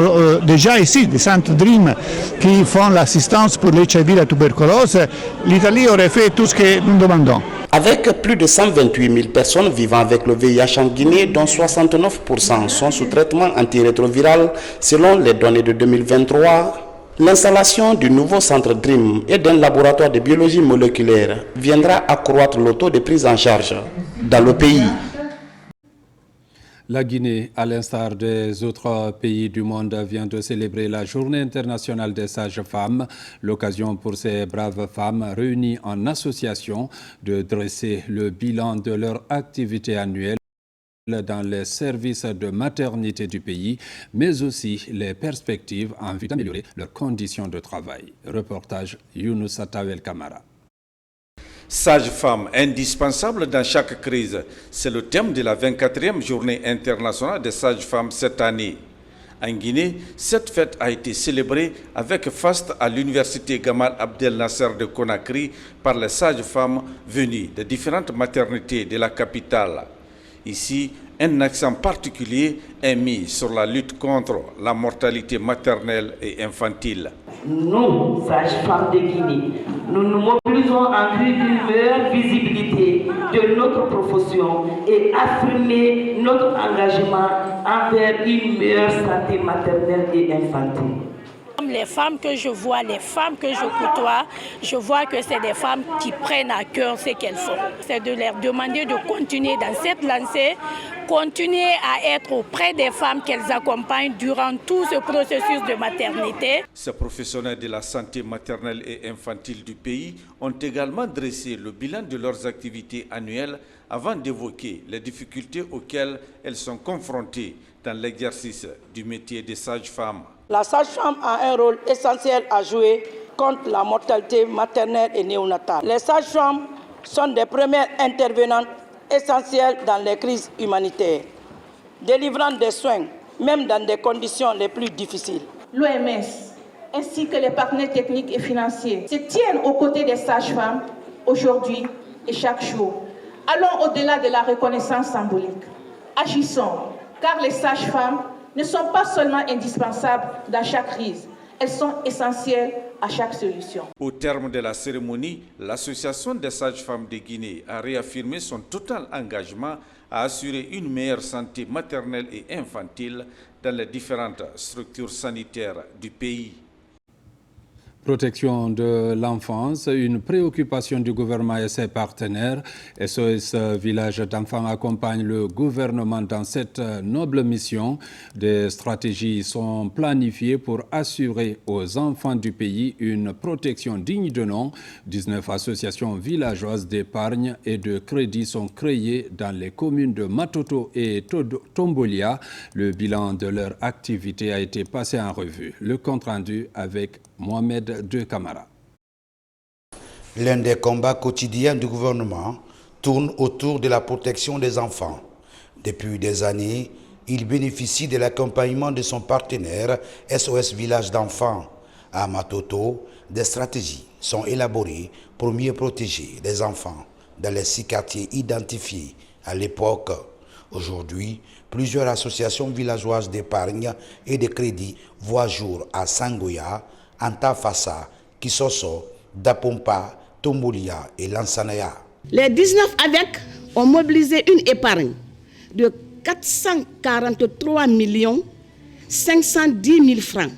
déjà ici, des centres DREAM qui font l'assistance pour l'HIV et la tuberculose, l'Italie aurait fait tout ce que nous demandons. Avec plus de 128 000 personnes vivant avec le VIH en Guinée, dont 69% sont sous traitement antirétroviral selon les données de 2023, l'installation du nouveau centre DREAM et d'un laboratoire de biologie moléculaire viendra accroître le taux de prise en charge dans le pays. La Guinée, à l'instar des autres pays du monde, vient de célébrer la Journée internationale des sages-femmes, l'occasion pour ces braves femmes réunies en association de dresser le bilan de leur activité annuelle. dans les services de maternité du pays, mais aussi les perspectives en vue d'améliorer leurs conditions de travail. Reportage Younous Atawel Kamara. Sage-femme indispensable dans chaque crise, c'est le thème de la 24e journée internationale des sages-femmes cette année. En Guinée, cette fête a été célébrée avec faste à l'université Gamal Abdel Nasser de Conakry par les sages-femmes venues de différentes maternités de la capitale. Ici, un accent particulier est mis sur la lutte contre la mortalité maternelle et infantile. Nous, sages-femmes de Guinée, nous nous mobilisons en vue d'une meilleure visibilité de notre profession et affirmer notre engagement envers une meilleure santé maternelle et infantile. Les femmes que je vois, les femmes que je côtoie, je vois que c'est des femmes qui prennent à cœur ce qu'elles font. C'est de leur demander de continuer dans cette lancée, continuer à être auprès des femmes qu'elles accompagnent durant tout ce processus de maternité. Ces professionnels de la santé maternelle et infantile du pays ont également dressé le bilan de leurs activités annuelles avant d'évoquer les difficultés auxquelles elles sont confrontées dans l'exercice du métier de sage-femme. La sage-femme a un rôle essentiel à jouer contre la mortalité maternelle et néonatale. Les sages-femmes sont des premières intervenantes essentielles dans les crises humanitaires, délivrant des soins, même dans des conditions les plus difficiles. L'OMS ainsi que les partenaires techniques et financiers se tiennent aux côtés des sages-femmes aujourd'hui et chaque jour. Allons au-delà de la reconnaissance symbolique. Agissons, car les sages-femmes ne sont pas seulement indispensables dans chaque crise, elles sont essentielles à chaque solution. Au terme de la cérémonie, l'Association des sages-femmes de Guinée a réaffirmé son total engagement à assurer une meilleure santé maternelle et infantile dans les différentes structures sanitaires du pays. Protection de l'enfance, une préoccupation du gouvernement et ses partenaires. SOS Village d'enfants accompagne le gouvernement dans cette noble mission. Des stratégies sont planifiées pour assurer aux enfants du pays une protection digne de nom. 19 associations villageoises d'épargne et de crédit sont créées dans les communes de Matoto et Tombolia. Le bilan de leur activité a été passé en revue. Le compte rendu avec Mohamed De Camara. L'un des combats quotidiens du gouvernement tourne autour de la protection des enfants. Depuis des années, il bénéficie de l'accompagnement de son partenaire SOS Village d'enfants. À Matoto, des stratégies sont élaborées pour mieux protéger les enfants dans les 6 quartiers identifiés à l'époque. Aujourd'hui, plusieurs associations villageoises d'épargne et de crédit voient jour à Sangoya, Antafassa, Kisoso, Dapompa, Tombolia et Lansanaya. Les 19 AVEC ont mobilisé une épargne de 443 510 000 francs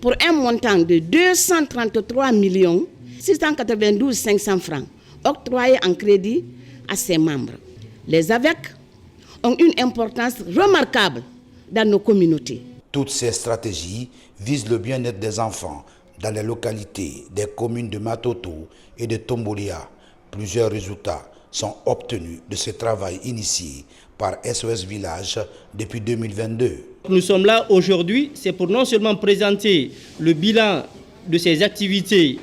pour un montant de 233 692 500 francs octroyés en crédit à ses membres. Les AVEC ont une importance remarquable dans nos communautés. Toutes ces stratégies visent le bien-être des enfants dans les localités des communes de Matoto et de Tombolia. Plusieurs résultats sont obtenus de ce travail initié par SOS Village depuis 2022. Nous sommes là aujourd'hui, c'est pour non seulement présenter le bilan de ces activités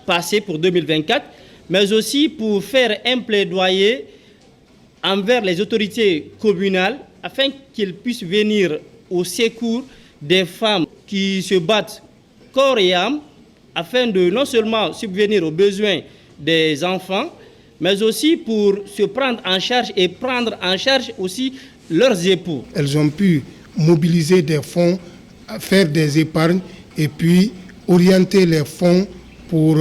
passées pour 2024, mais aussi pour faire un plaidoyer envers les autorités communales afin qu'ils puissent venir au secours des femmes qui se battent corps et âme afin de non seulement subvenir aux besoins des enfants, mais aussi pour se prendre en charge et prendre en charge aussi leurs époux. Elles ont pu mobiliser des fonds, faire des épargnes et puis orienter les fonds pour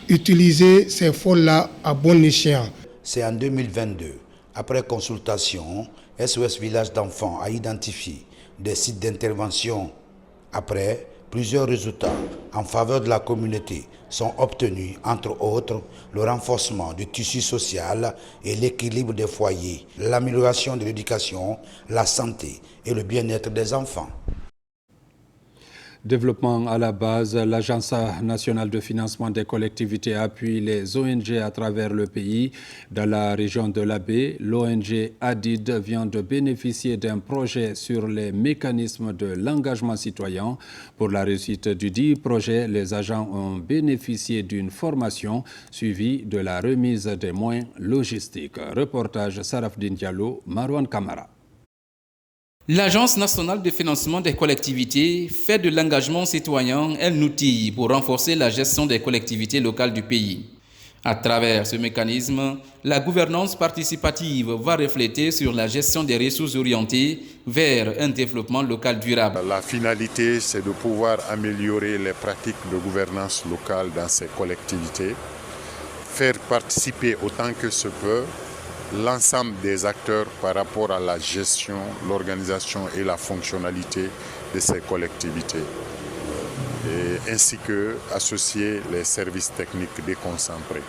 utiliser ces fonds-là à bon escient. C'est en 2022, après consultation, SOS Village d'enfants a identifié des sites d'intervention. Après, plusieurs résultats en faveur de la communauté sont obtenus, entre autres, le renforcement du tissu social et l'équilibre des foyers, l'amélioration de l'éducation, la santé et le bien-être des enfants. Développement à la base, l'Agence nationale de financement des collectivités appuie les ONG à travers le pays. Dans la région de l'Abbé, l'ONG ADID vient de bénéficier d'un projet sur les mécanismes de l'engagement citoyen. Pour la réussite du dit projet, les agents ont bénéficié d'une formation suivie de la remise des moyens logistiques. Reportage Sarafdine Diallo, Marwan Kamara. L'Agence nationale de financement des collectivités fait de l'engagement citoyen un outil pour renforcer la gestion des collectivités locales du pays. À travers ce mécanisme, la gouvernance participative va refléter sur la gestion des ressources orientées vers un développement local durable. La finalité, c'est de pouvoir améliorer les pratiques de gouvernance locale dans ces collectivités, faire participer autant que se peut l'ensemble des acteurs par rapport à la gestion, l'organisation et la fonctionnalité de ces collectivités, et ainsi que associer les services techniques déconcentrés.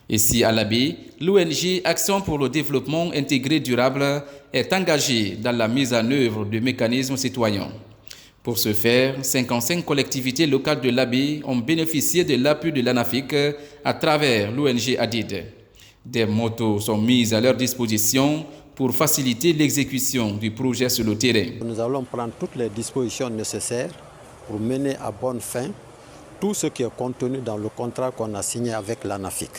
Ici à l'Abbé, l'ONG Action pour le développement intégré durable est engagée dans la mise en œuvre de mécanismes citoyens. Pour ce faire, 55 collectivités locales de l'Abbé ont bénéficié de l'appui de l'ANAFIC à travers l'ONG ADID. Des motos sont mises à leur disposition pour faciliter l'exécution du projet sur le terrain. Nous allons prendre toutes les dispositions nécessaires pour mener à bonne fin tout ce qui est contenu dans le contrat qu'on a signé avec l'ANAFIC.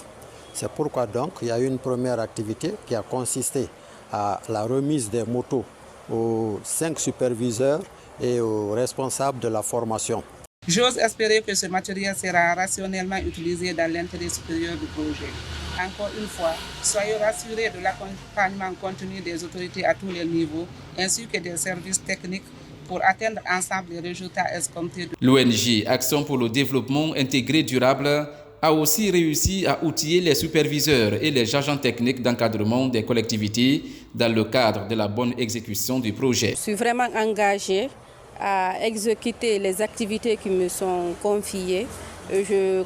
C'est pourquoi donc il y a eu une première activité qui a consisté à la remise des motos aux 5 superviseurs et aux responsables de la formation. J'ose espérer que ce matériel sera rationnellement utilisé dans l'intérêt supérieur du projet. Encore une fois, soyez rassurés de l'accompagnement continu des autorités à tous les niveaux, ainsi que des services techniques pour atteindre ensemble les résultats escomptés. L'ONG Action pour le développement intégré durable a aussi réussi à outiller les superviseurs et les agents techniques d'encadrement des collectivités dans le cadre de la bonne exécution du projet. Je suis vraiment engagée à exécuter les activités qui me sont confiées. Je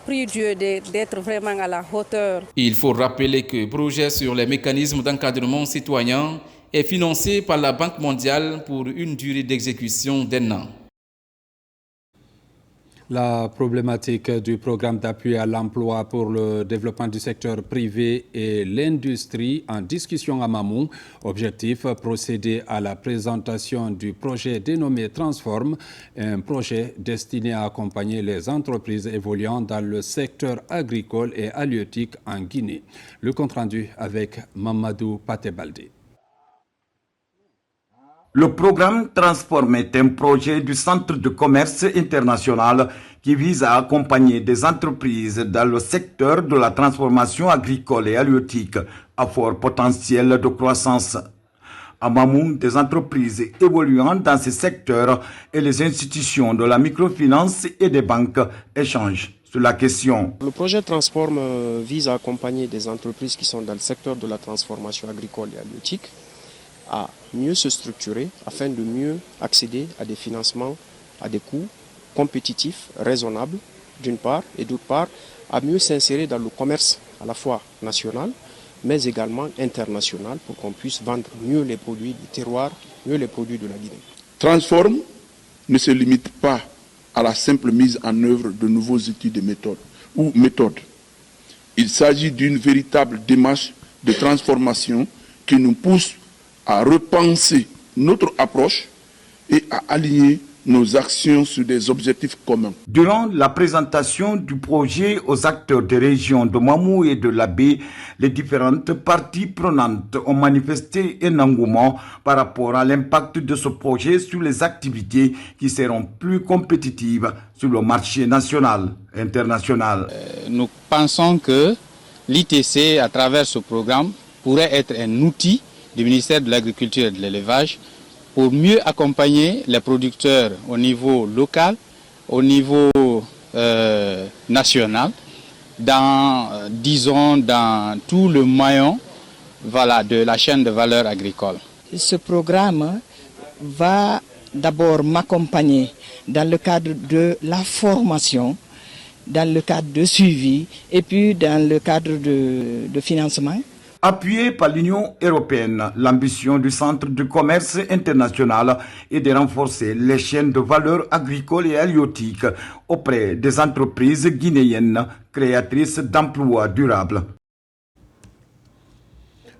prie Dieu d'être vraiment à la hauteur. Il faut rappeler que le projet sur les mécanismes d'encadrement citoyen est financé par la Banque mondiale pour une durée d'exécution d'1 an. La problématique du programme d'appui à l'emploi pour le développement du secteur privé et l'industrie en discussion à Mamou. Objectif, procéder à la présentation du projet dénommé Transform, un projet destiné à accompagner les entreprises évoluant dans le secteur agricole et halieutique en Guinée. Le compte-rendu avec Mamadou Patebalde. Le programme Transform est un projet du Centre de commerce international qui vise à accompagner des entreprises dans le secteur de la transformation agricole et halieutique à fort potentiel de croissance. À Mamou, des entreprises évoluant dans ces secteurs et les institutions de la microfinance et des banques échangent sur la question. Le projet Transform vise à accompagner des entreprises qui sont dans le secteur de la transformation agricole et halieutique à mieux se structurer afin de mieux accéder à des financements à des coûts compétitifs, raisonnables d'une part, et d'autre part à mieux s'insérer dans le commerce à la fois national mais également international pour qu'on puisse vendre mieux les produits du terroir, mieux les produits de la Guinée. Transform ne se limite pas à la simple mise en œuvre de nouveaux outils de méthodes. Il s'agit d'une véritable démarche de transformation qui nous pousse à repenser notre approche et à aligner nos actions sur des objectifs communs. Durant la présentation du projet aux acteurs des régions de Mamou et de l'Abbé, les différentes parties prenantes ont manifesté un engouement par rapport à l'impact de ce projet sur les activités qui seront plus compétitives sur le marché national et international. Nous pensons que l'ITC, à travers ce programme, pourrait être un outil du ministère de l'Agriculture et de l'Élevage pour mieux accompagner les producteurs au niveau local, au niveau national, dans tout le maillon de la chaîne de valeur agricole. Ce programme va d'abord m'accompagner dans le cadre de la formation, dans le cadre de suivi et puis dans le cadre de financement Appuyé par l'Union européenne, l'ambition du Centre de commerce international est de renforcer les chaînes de valeur agricoles et halieutiques auprès des entreprises guinéennes créatrices d'emplois durables.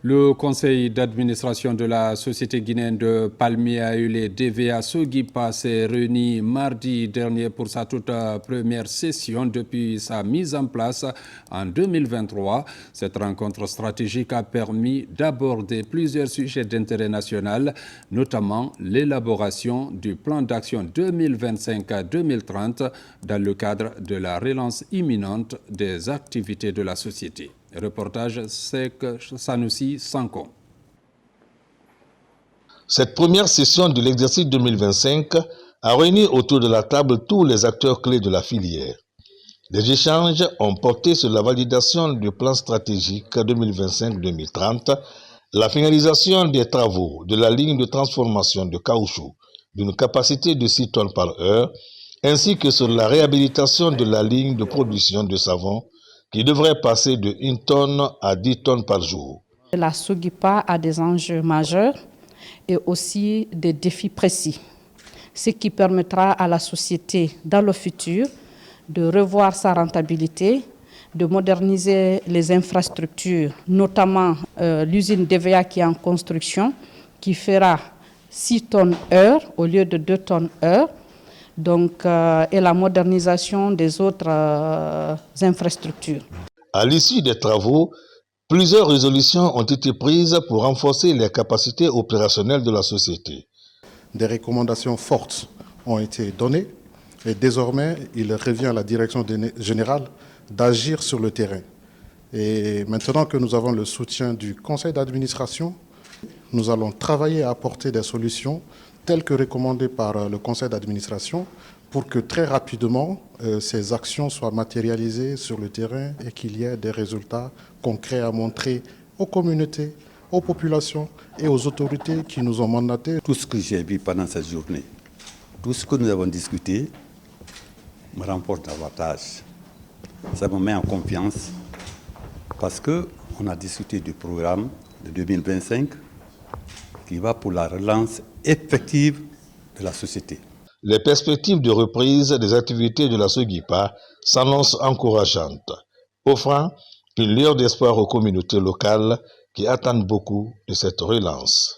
Le conseil d'administration de la société guinéenne de palmiers à huile et DVA Sogipa s'est réuni mardi dernier pour sa toute première session depuis sa mise en place en 2023. Cette rencontre stratégique a permis d'aborder plusieurs sujets d'intérêt national, notamment l'élaboration du plan d'action 2025-2030 dans le cadre de la relance imminente des activités de la société. Reportage Sek Sanoussi Sanko. Cette première session de l'exercice 2025 a réuni autour de la table tous les acteurs clés de la filière. Les échanges ont porté sur la validation du plan stratégique 2025-2030, la finalisation des travaux de la ligne de transformation de caoutchouc d'une capacité de 6 tonnes par heure, ainsi que sur la réhabilitation de la ligne de production de savon qui devrait passer de 1 tonne à 10 tonnes par jour. La Sogipa a des enjeux majeurs et aussi des défis précis, ce qui permettra à la société dans le futur de revoir sa rentabilité, de moderniser les infrastructures, notamment l'usine DVA qui est en construction, qui fera 6 tonnes heure au lieu de 2 tonnes heure. Donc, et la modernisation des autres infrastructures. À l'issue des travaux, plusieurs résolutions ont été prises pour renforcer les capacités opérationnelles de la société. Des recommandations fortes ont été données et désormais, il revient à la direction générale d'agir sur le terrain. Et maintenant que nous avons le soutien du conseil d'administration, nous allons travailler à apporter des solutions telles que recommandées par le conseil d'administration pour que très rapidement ces actions soient matérialisées sur le terrain et qu'il y ait des résultats concrets à montrer aux communautés, aux populations et aux autorités qui nous ont mandatés. Tout ce que j'ai vu pendant cette journée, tout ce que nous avons discuté me renforce davantage. Ça me met en confiance parce qu'on a discuté du programme de 2025 qui va pour la relance effective de la société. Les perspectives de reprise des activités de la Sogipa s'annoncent encourageantes, offrant une lueur d'espoir aux communautés locales qui attendent beaucoup de cette relance.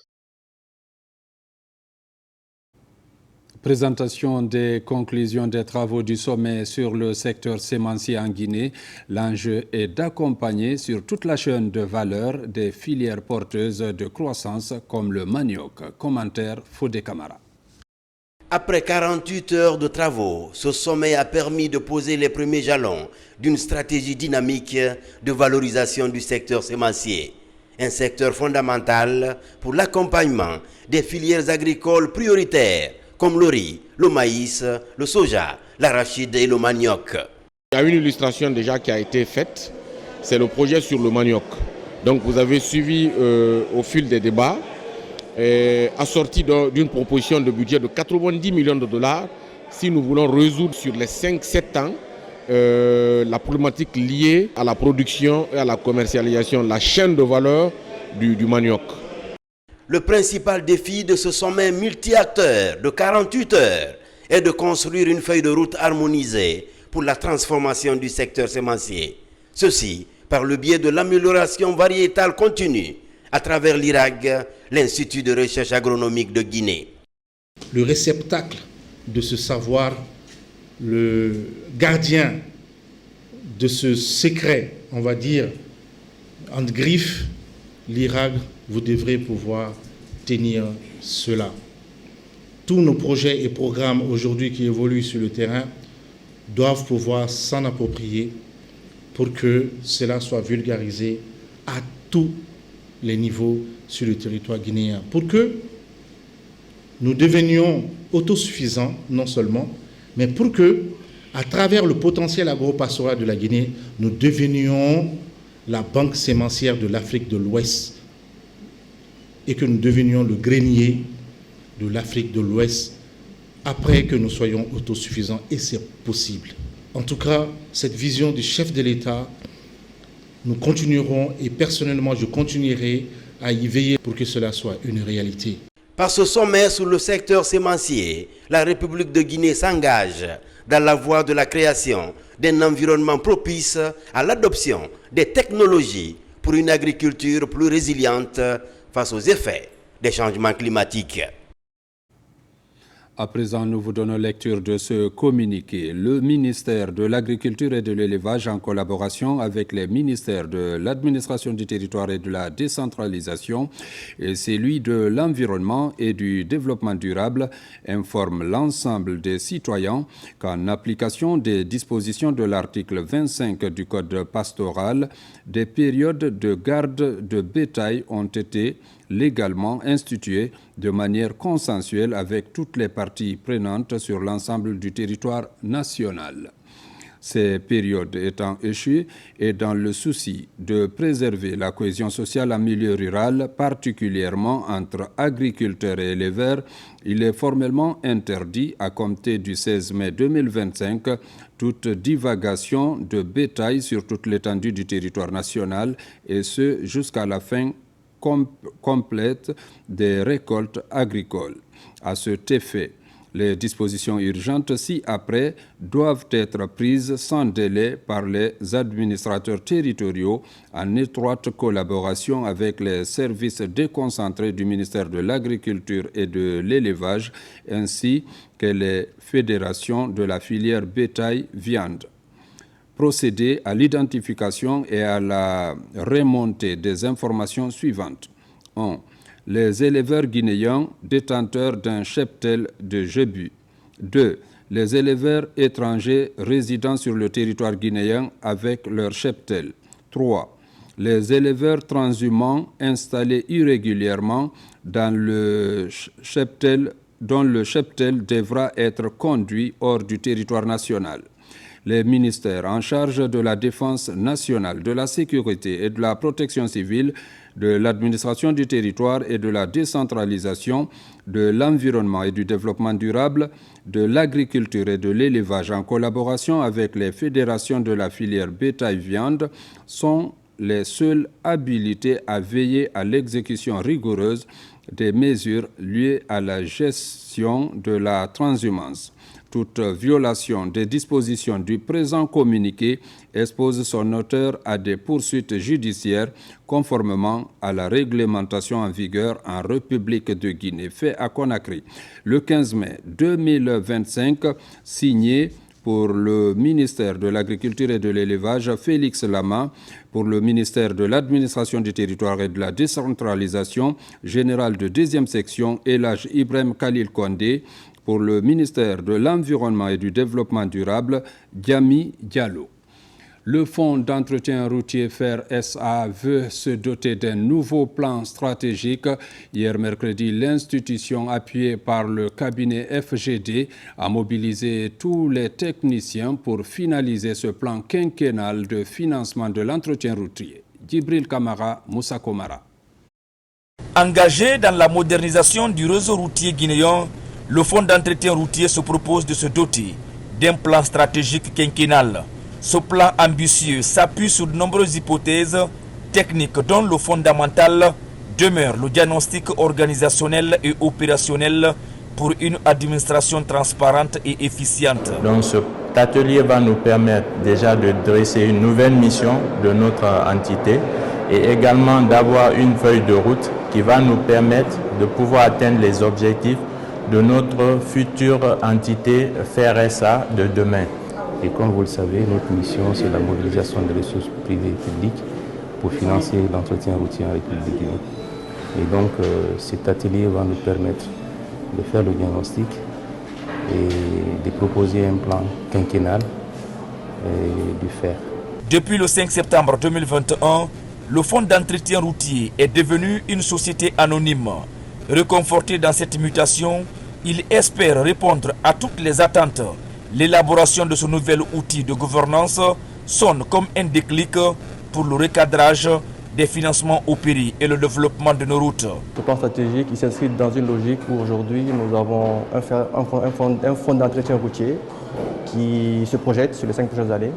Présentation des conclusions des travaux du sommet sur le secteur sémencier en Guinée. L'enjeu est d'accompagner sur toute la chaîne de valeur des filières porteuses de croissance comme le manioc. Commentaire Fodé Camara. Après 48 heures de travaux, ce sommet a permis de poser les premiers jalons d'une stratégie dynamique de valorisation du secteur sémencier. Un secteur fondamental pour l'accompagnement des filières agricoles prioritaires comme le riz, le maïs, le soja, l'arachide et le manioc. Il y a une illustration déjà qui a été faite, c'est le projet sur le manioc. Donc vous avez suivi au fil des débats, assorti d'une proposition de budget de 90 millions de dollars, si nous voulons résoudre sur les 5-7 ans la problématique liée à la production et à la commercialisation, la chaîne de valeur du manioc. Le principal défi de ce sommet multi-acteurs de 48 heures est de construire une feuille de route harmonisée pour la transformation du secteur sémencier. Ceci par le biais de l'amélioration variétale continue à travers l'IRAG, l'Institut de recherche agronomique de Guinée. Le réceptacle de ce savoir, le gardien de ce secret, on va dire, entre griffes, l'IRAG, vous devrez pouvoir tenir cela. Tous nos projets et programmes aujourd'hui qui évoluent sur le terrain doivent pouvoir s'en approprier pour que cela soit vulgarisé à tous les niveaux sur le territoire guinéen. Pour que nous devenions autosuffisants, non seulement, mais pour que, à travers le potentiel agropastoral de la Guinée, nous devenions la banque sémencière de l'Afrique de l'Ouest et que nous devenions le grenier de l'Afrique de l'Ouest après que nous soyons autosuffisants, et c'est possible. En tout cas, cette vision du chef de l'État nous continuerons et personnellement je continuerai à y veiller pour que cela soit une réalité. Par ce sommet sur le secteur sémencier, la République de Guinée s'engage dans la voie de la création d'un environnement propice à l'adoption des technologies pour une agriculture plus résiliente face aux effets des changements climatiques. À présent, nous vous donnons lecture de ce communiqué. Le ministère de l'Agriculture et de l'Élevage, en collaboration avec les ministères de l'Administration du territoire et de la décentralisation et celui de l'Environnement et du Développement durable, informe l'ensemble des citoyens qu'en application des dispositions de l'article 25 du Code pastoral, des périodes de garde de bétail ont été légalement instituées de manière consensuelle avec toutes les parties prenantes sur l'ensemble du territoire national. Ces périodes étant échues et dans le souci de préserver la cohésion sociale en milieu rural, particulièrement entre agriculteurs et éleveurs, il est formellement interdit à compter du 16 mai 2025 toute divagation de bétail sur toute l'étendue du territoire national et ce jusqu'à la fin complète des récoltes agricoles. À cet effet, les dispositions urgentes ci-après doivent être prises sans délai par les administrateurs territoriaux en étroite collaboration avec les services déconcentrés du ministère de l'Agriculture et de l'Élevage ainsi que les fédérations de la filière bétail-viande. Procéder à l'identification et à la remontée des informations suivantes. 1. Les éleveurs guinéens détenteurs d'un cheptel de Jébu. 2. Les éleveurs étrangers résidant sur le territoire guinéen avec leur cheptel. 3. Les éleveurs transhumants installés irrégulièrement dans le cheptel, dont le cheptel devra être conduit hors du territoire national. Les ministères en charge de la défense nationale, de la sécurité et de la protection civile, de l'administration du territoire et de la décentralisation, de l'environnement et du développement durable, de l'agriculture et de l'élevage en collaboration avec les fédérations de la filière bétail-viande sont les seuls habilités à veiller à l'exécution rigoureuse des mesures liées à la gestion de la transhumance. Toute violation des dispositions du présent communiqué expose son auteur à des poursuites judiciaires conformément à la réglementation en vigueur en République de Guinée. Fait à Conakry, le 15 mai 2025, signé pour le ministère de l'Agriculture et de l'Élevage, Félix Lama, pour le ministère de l'Administration du territoire et de la décentralisation, général de 2e section, Elhadj Ibrahim Khalil Condé, pour le ministère de l'Environnement et du Développement durable, Diami Diallo. Le Fonds d'entretien routier FER SA veut se doter d'un nouveau plan stratégique. Hier mercredi, l'institution appuyée par le cabinet FGD a mobilisé tous les techniciens pour finaliser ce plan quinquennal de financement de l'entretien routier. Djibril Kamara, Moussa Komara. Engagé dans la modernisation du réseau routier guinéen, le Fonds d'entretien routier se propose de se doter d'un plan stratégique quinquennal. Ce plan ambitieux s'appuie sur de nombreuses hypothèses techniques dont le fondamental demeure le diagnostic organisationnel et opérationnel pour une administration transparente et efficiente. Donc cet atelier va nous permettre déjà de dresser une nouvelle mission de notre entité et également d'avoir une feuille de route qui va nous permettre de pouvoir atteindre les objectifs de notre future entité FER SA de demain. Et comme vous le savez, notre mission, c'est la mobilisation des ressources privées et publiques pour financer l'entretien routier en République de Guinée. Et donc, cet atelier va nous permettre de faire le diagnostic et de proposer un plan quinquennal du FER. Depuis le 5 septembre 2021, le Fonds d'entretien routier est devenu une société anonyme. Reconforté dans cette mutation, il espère répondre à toutes les attentes. L'élaboration de ce nouvel outil de gouvernance sonne comme un déclic pour le recadrage des financements opérés et le développement de nos routes. Ce plan stratégique s'inscrit dans une logique où aujourd'hui nous avons un fonds d'entretien routier qui se projette sur les 5 prochaines années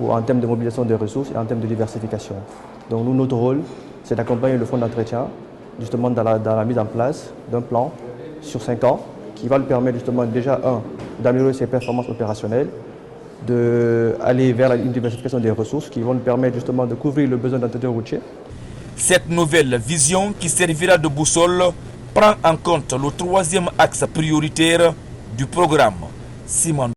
en termes de mobilisation des ressources et en termes de diversification. Donc nous, notre rôle, c'est d'accompagner le fonds d'entretien justement dans la mise en place d'un plan sur 5 ans qui va lui permettre justement déjà, d'améliorer ses performances opérationnelles, d'aller vers une diversification des ressources qui vont lui permettre justement de couvrir le besoin d'entretien routier. Cette nouvelle vision qui servira de boussole prend en compte le 3e axe prioritaire du programme. Simon.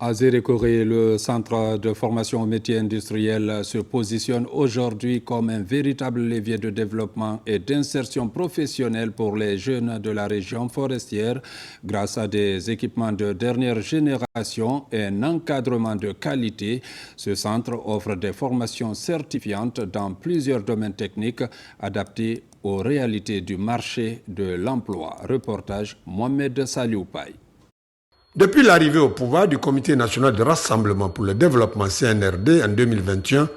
À Zérékoré, le centre de formation aux métiers industriels se positionne aujourd'hui comme un véritable levier de développement et d'insertion professionnelle pour les jeunes de la région forestière grâce à des équipements de dernière génération et un encadrement de qualité. Ce centre offre des formations certifiantes dans plusieurs domaines techniques adaptés aux réalités du marché de l'emploi. Reportage Mohamed Salioupaï. Depuis l'arrivée au pouvoir du Comité national de rassemblement pour le développement CNRD en 2021,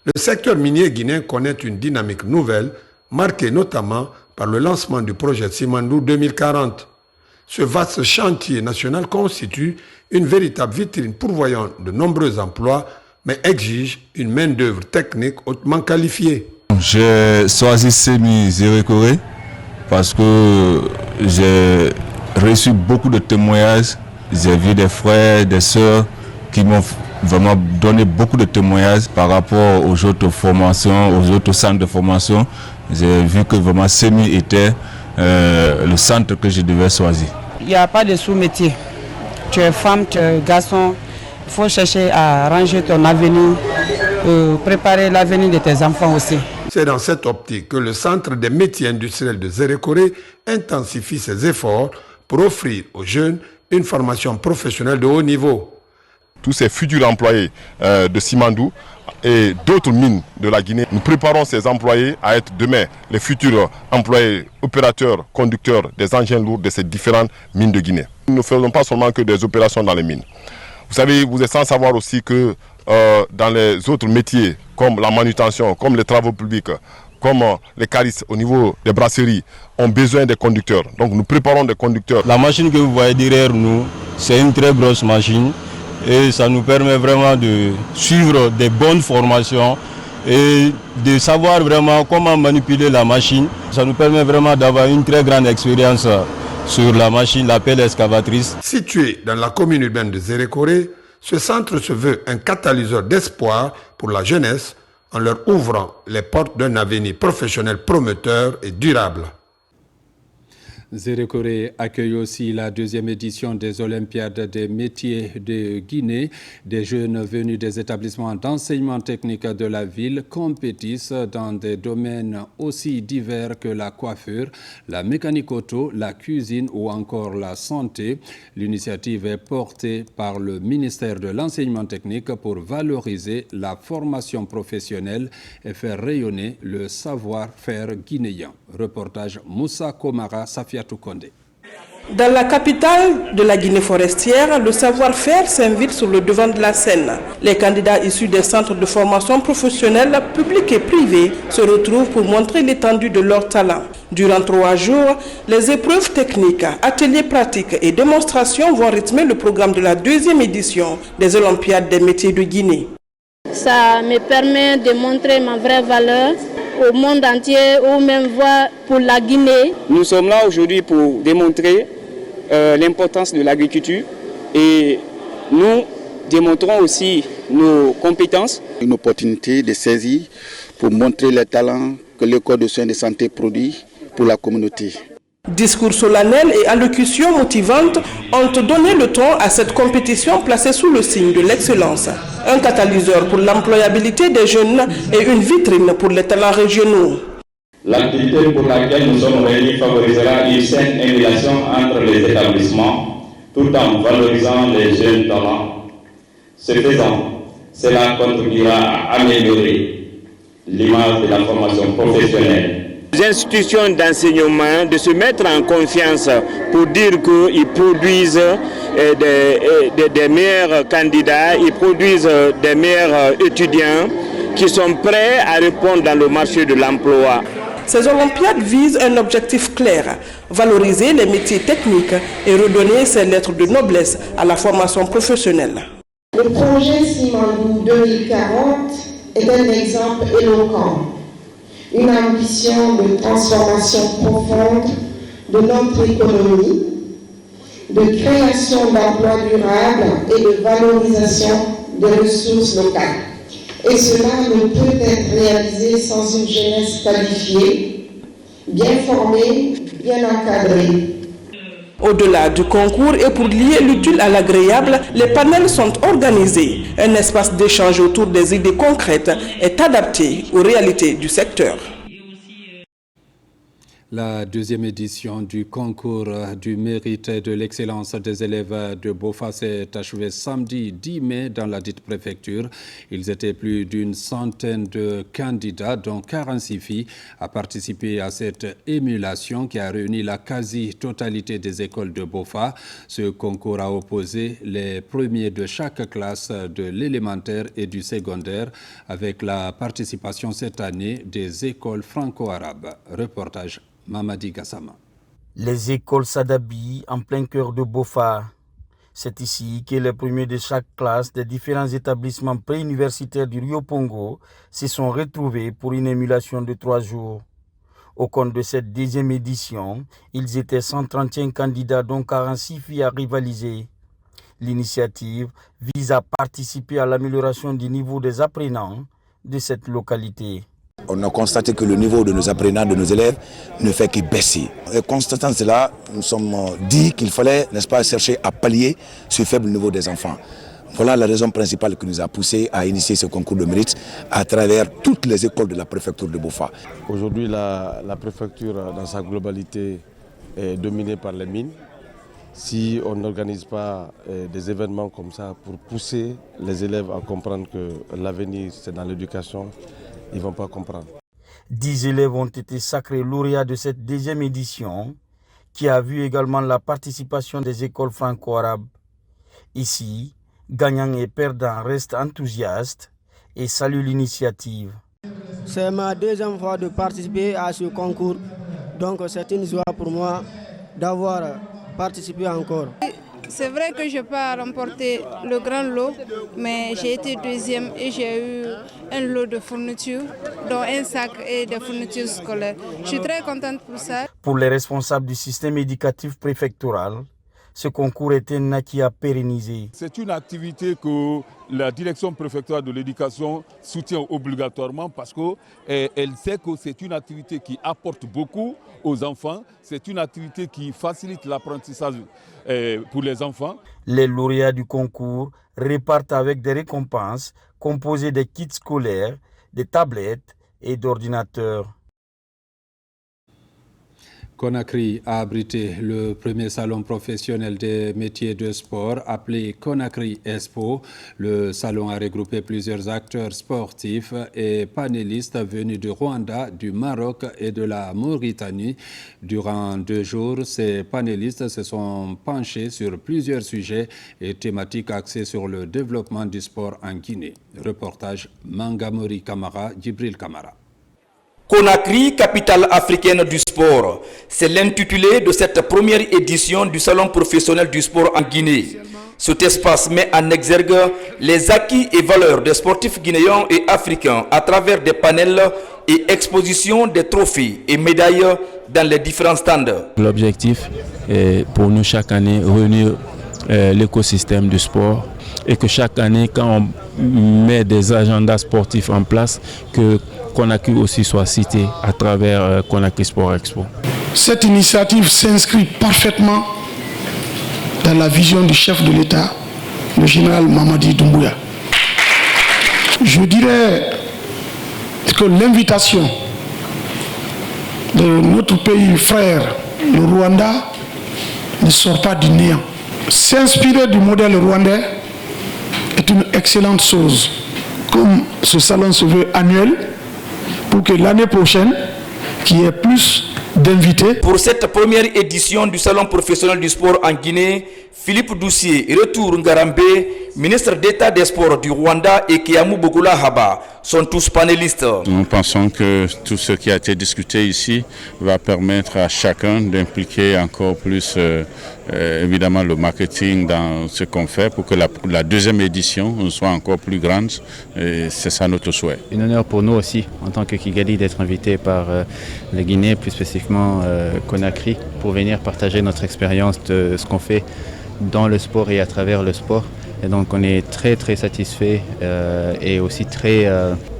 le secteur minier guinéen connaît une dynamique nouvelle, marquée notamment par le lancement du projet Simandou 2040. Ce vaste chantier national constitue une véritable vitrine pourvoyant de nombreux emplois, mais exige une main-d'œuvre technique hautement qualifiée. J'ai choisi Semi Zérékoré parce que j'ai reçu beaucoup de témoignages. J'ai vu des frères, des sœurs qui m'ont vraiment donné beaucoup de témoignages par rapport aux autres formations, aux autres centres de formation. J'ai vu que vraiment Semi était le centre que je devais choisir. Il n'y a pas de sous-métier. Tu es femme, tu es garçon. Il faut chercher à ranger ton avenir, préparer l'avenir de tes enfants aussi. C'est dans cette optique que le Centre des métiers industriels de Zérékoré intensifie ses efforts pour offrir aux jeunes une formation professionnelle de haut niveau. Tous ces futurs employés de Simandou et d'autres mines de la Guinée, nous préparons ces employés à être demain les futurs employés, opérateurs, conducteurs des engins lourds de ces différentes mines de Guinée. Nous ne faisons pas seulement que des opérations dans les mines. Vous savez, vous êtes sans savoir aussi que dans les autres métiers, comme la manutention, comme les travaux publics, comme les caristes au niveau des brasseries, ont besoin des conducteurs. Donc nous préparons des conducteurs. La machine que vous voyez derrière nous, c'est une très grosse machine et ça nous permet vraiment de suivre des bonnes formations et de savoir vraiment comment manipuler la machine. Ça nous permet vraiment d'avoir une très grande expérience sur la machine, la pelle excavatrice. Situé dans la commune urbaine de Zérékoré, ce centre se veut un catalyseur d'espoir pour la jeunesse en leur ouvrant les portes d'un avenir professionnel prometteur et durable. Zérékoré accueille aussi la 2e édition des Olympiades des métiers de Guinée. Des jeunes venus des établissements d'enseignement technique de la ville compétissent dans des domaines aussi divers que la coiffure, la mécanique auto, la cuisine ou encore la santé. L'initiative est portée par le ministère de l'enseignement technique pour valoriser la formation professionnelle et faire rayonner le savoir-faire guinéen. Reportage Moussa Komara, Safia Toukonde. Dans la capitale de la Guinée forestière, le savoir-faire s'invite sur le devant de la scène. Les candidats issus des centres de formation professionnelle, publics et privés, se retrouvent pour montrer l'étendue de leur talent. Durant 3 jours, les épreuves techniques, ateliers pratiques et démonstrations vont rythmer le programme de la 2e édition des Olympiades des métiers de Guinée. Ça me permet de montrer ma vraie valeur au monde entier ou même voir pour la Guinée. Nous sommes là aujourd'hui pour démontrer l'importance de l'agriculture et nous démontrons aussi nos compétences. Une opportunité de saisir pour montrer les talents que l'école de soins de santé produit pour la communauté. Discours solennels et allocutions motivantes ont donné le ton à cette compétition placée sous le signe de l'excellence. Un catalyseur pour l'employabilité des jeunes et une vitrine pour les talents régionaux. L'activité pour laquelle nous sommes réunis favorisera une saine émulation entre les établissements tout en valorisant les jeunes talents. Ce faisant, cela contribuera à améliorer l'image de la formation professionnelle. Les institutions d'enseignement de se mettre en confiance pour dire qu'ils produisent des meilleurs candidats, ils produisent des meilleurs étudiants qui sont prêts à répondre dans le marché de l'emploi. Ces Olympiades visent un objectif clair, valoriser les métiers techniques et redonner ces lettres de noblesse à la formation professionnelle. Le projet Simandou 2040 est un exemple éloquent, une ambition de transformation profonde de notre économie, de création d'emplois durables et de valorisation des ressources locales. Et cela ne peut être réalisé sans une jeunesse qualifiée, bien formée, bien encadrée. Au-delà du concours et pour lier l'utile à l'agréable, les panels sont organisés. Un espace d'échange autour des idées concrètes est adapté aux réalités du secteur. La deuxième édition du concours du mérite et de l'excellence des élèves de BOFA s'est achevée samedi 10 mai dans la dite préfecture. Ils étaient plus d'une centaine de candidats, dont 46 filles, à participer à cette émulation qui a réuni la quasi-totalité des écoles de BOFA. Ce concours a opposé les premiers de chaque classe de l'élémentaire et du secondaire avec la participation cette année des écoles franco-arabes. Reportage Mamadi Gassama. Les écoles s'adhabillent en plein cœur de BOFA. C'est ici que les premiers de chaque classe des différents établissements préuniversitaires du Rio Pongo se sont retrouvés pour une émulation de 3 jours. Au compte de cette deuxième édition, ils étaient 131 candidats dont 46 filles à rivaliser. L'initiative vise à participer à l'amélioration du niveau des apprenants de cette localité. On a constaté que le niveau de nos apprenants, de nos élèves, ne fait que baisser. Et constatant cela, nous sommes dit qu'il fallait, n'est-ce pas, chercher à pallier ce faible niveau des enfants. Voilà la raison principale qui nous a poussé à initier ce concours de mérite à travers toutes les écoles de la préfecture de BOFA. Aujourd'hui, la préfecture dans sa globalité est dominée par les mines. Si on n'organise pas des événements comme ça pour pousser les élèves à comprendre que l'avenir c'est dans l'éducation, ils ne vont pas comprendre. 10 élèves ont été sacrés lauréats de cette deuxième édition qui a vu également la participation des écoles franco-arabes. Ici, gagnants et perdants restent enthousiastes et saluent l'initiative. C'est ma deuxième fois de participer à ce concours, donc c'est une joie pour moi d'avoir participé encore. C'est vrai que je n'ai pas remporté le grand lot, mais j'ai été deuxième et j'ai eu un lot de fournitures, dont un sac et des fournitures scolaires. Je suis très contente pour ça. Pour les responsables du système éducatif préfectoral, ce concours est un acquis à pérenniser. C'est une activité que la direction préfectorale de l'éducation soutient obligatoirement parce qu'elle sait que c'est une activité qui apporte beaucoup aux enfants. C'est une activité qui facilite l'apprentissage pour les enfants. Les lauréats du concours repartent avec des récompenses composées de kits scolaires, de tablettes et d'ordinateurs. Conakry a abrité le premier salon professionnel des métiers de sport appelé Conakry Expo. Le salon a regroupé plusieurs acteurs sportifs et panélistes venus du Rwanda, du Maroc et de la Mauritanie. Durant 2 jours, ces panélistes se sont penchés sur plusieurs sujets et thématiques axés sur le développement du sport en Guinée. Reportage Mangamori Kamara, Djibril Kamara. Conakry, capitale africaine du sport, c'est l'intitulé de cette première édition du Salon professionnel du sport en Guinée. Cet espace met en exergue les acquis et valeurs des sportifs guinéens et africains à travers des panels et expositions des trophées et médailles dans les différents stands. L'objectif est pour nous chaque année réunir l'écosystème du sport et que chaque année quand on met des agendas sportifs en place, que Conakry aussi soit cité à travers Conakry Sport Expo. Cette initiative s'inscrit parfaitement dans la vision du chef de l'État, le général Mamadi Doumbouya. Je dirais que l'invitation de notre pays frère, le Rwanda, ne sort pas du néant. S'inspirer du modèle rwandais est une excellente chose. Comme ce salon se veut annuel, pour que l'année prochaine, qu'il y ait plus d'invités. Pour cette première édition du Salon professionnel du sport en Guinée, Philippe Doucier et Retour Ngarambe, ministre d'État des Sports du Rwanda, et Kiamou Bogola Haba sont tous panélistes. Nous pensons que tout ce qui a été discuté ici va permettre à chacun d'impliquer encore plus évidemment le marketing dans ce qu'on fait pour que la deuxième édition soit encore plus grande. C'est ça notre souhait. Un honneur pour nous aussi, en tant que Kigali, d'être invité par la Guinée, plus spécifiquement Conakry, pour venir partager notre expérience de ce qu'on fait dans le sport et à travers le sport. Et donc on est très très satisfait et aussi très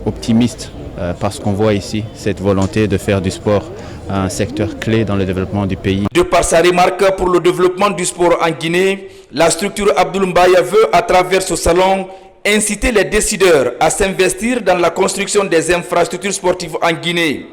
optimiste parce qu'on voit ici cette volonté de faire du sport un secteur clé dans le développement du pays. De par sa remarque pour le développement du sport en Guinée, la structure Abdoul Mbaye veut à travers ce salon inciter les décideurs à s'investir dans la construction des infrastructures sportives en Guinée.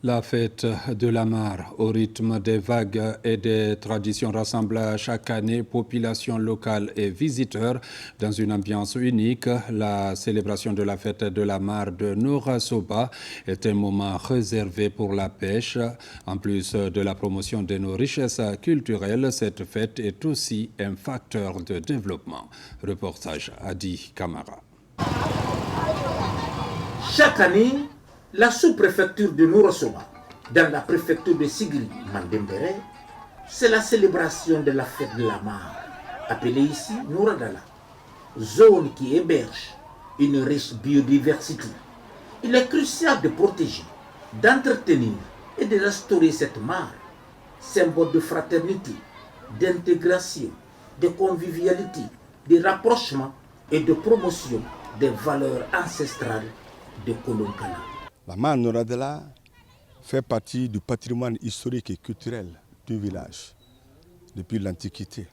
La fête de la mare, au rythme des vagues et des traditions, rassemble chaque année population locale et visiteurs dans une ambiance unique. La célébration de la fête de la mare de Noura Soba est un moment réservé pour la pêche. En plus de la promotion de nos richesses culturelles, cette fête est aussi un facteur de développement. Reportage Adi Kamara. Chaque année, la sous-préfecture de Noura Soba, dans la préfecture de Sigiri, Mandembere, c'est la célébration de la fête de la mare, appelée ici Noura Dala, zone qui héberge une riche biodiversité. Il est crucial de protéger, d'entretenir et de restaurer cette mare, symbole de fraternité, d'intégration, de convivialité, de rapprochement et de promotion des valeurs ancestrales de Kolonkana. La mare Noura Dala fait partie du patrimoine historique et culturel du village depuis l'Antiquité.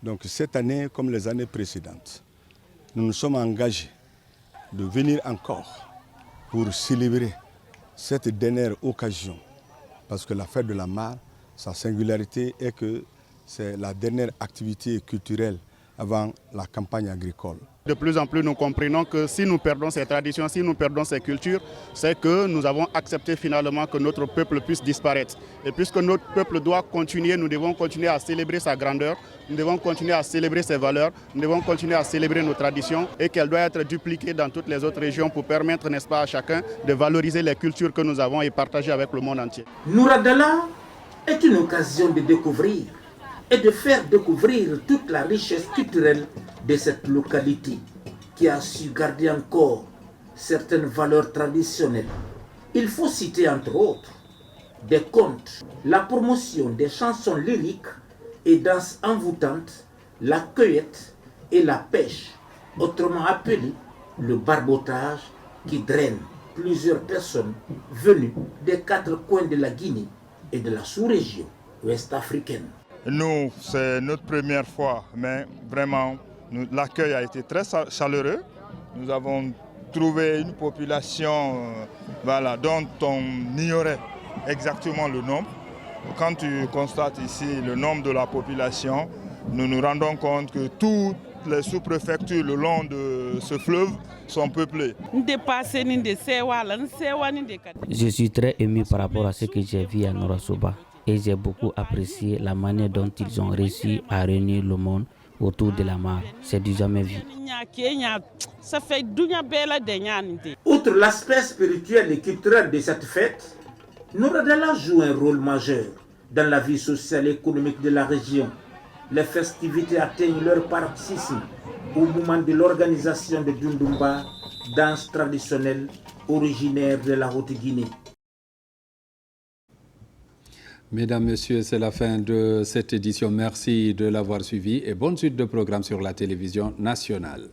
Donc cette année, comme les années précédentes, nous nous sommes engagés de venir encore pour célébrer cette dernière occasion. Parce que la fête de la mare, sa singularité est que c'est la dernière activité culturelle avant la campagne agricole. De plus en plus, nous comprenons que si nous perdons ces traditions, si nous perdons ces cultures, c'est que nous avons accepté finalement que notre peuple puisse disparaître. Et puisque notre peuple doit continuer, nous devons continuer à célébrer sa grandeur, nous devons continuer à célébrer ses valeurs, nous devons continuer à célébrer nos traditions et qu'elles doivent être dupliquées dans toutes les autres régions pour permettre, n'est-ce pas, à chacun de valoriser les cultures que nous avons et partager avec le monde entier. Noura Dala est une occasion de découvrir et de faire découvrir toute la richesse culturelle de cette localité qui a su garder encore certaines valeurs traditionnelles. Il faut citer entre autres des contes, la promotion des chansons lyriques et danses envoûtantes, la cueillette et la pêche, autrement appelé le barbotage, qui draine plusieurs personnes venues des 4 coins de la Guinée et de la sous-région ouest-africaine. Nous, c'est notre première fois, mais vraiment, l'accueil a été très chaleureux. Nous avons trouvé une population dont on ignorait exactement le nombre. Quand tu constates ici le nombre de la population, nous nous rendons compte que toutes les sous-préfectures le long de ce fleuve sont peuplées. Je suis très ému par rapport à ce que j'ai vu à Noura Soba et j'ai beaucoup apprécié la manière dont ils ont réussi à réunir le monde autour de la mare. C'est du jamais vu. Outre l'aspect spirituel et culturel de cette fête, Noura Dala joue un rôle majeur dans la vie sociale et économique de la région. Les festivités atteignent leur paroxysme au moment de l'organisation de Djundumba, danse traditionnelle originaire de la Haute-Guinée. Mesdames, Messieurs, c'est la fin de cette édition. Merci de l'avoir suivi et bonne suite de programmes sur la télévision nationale.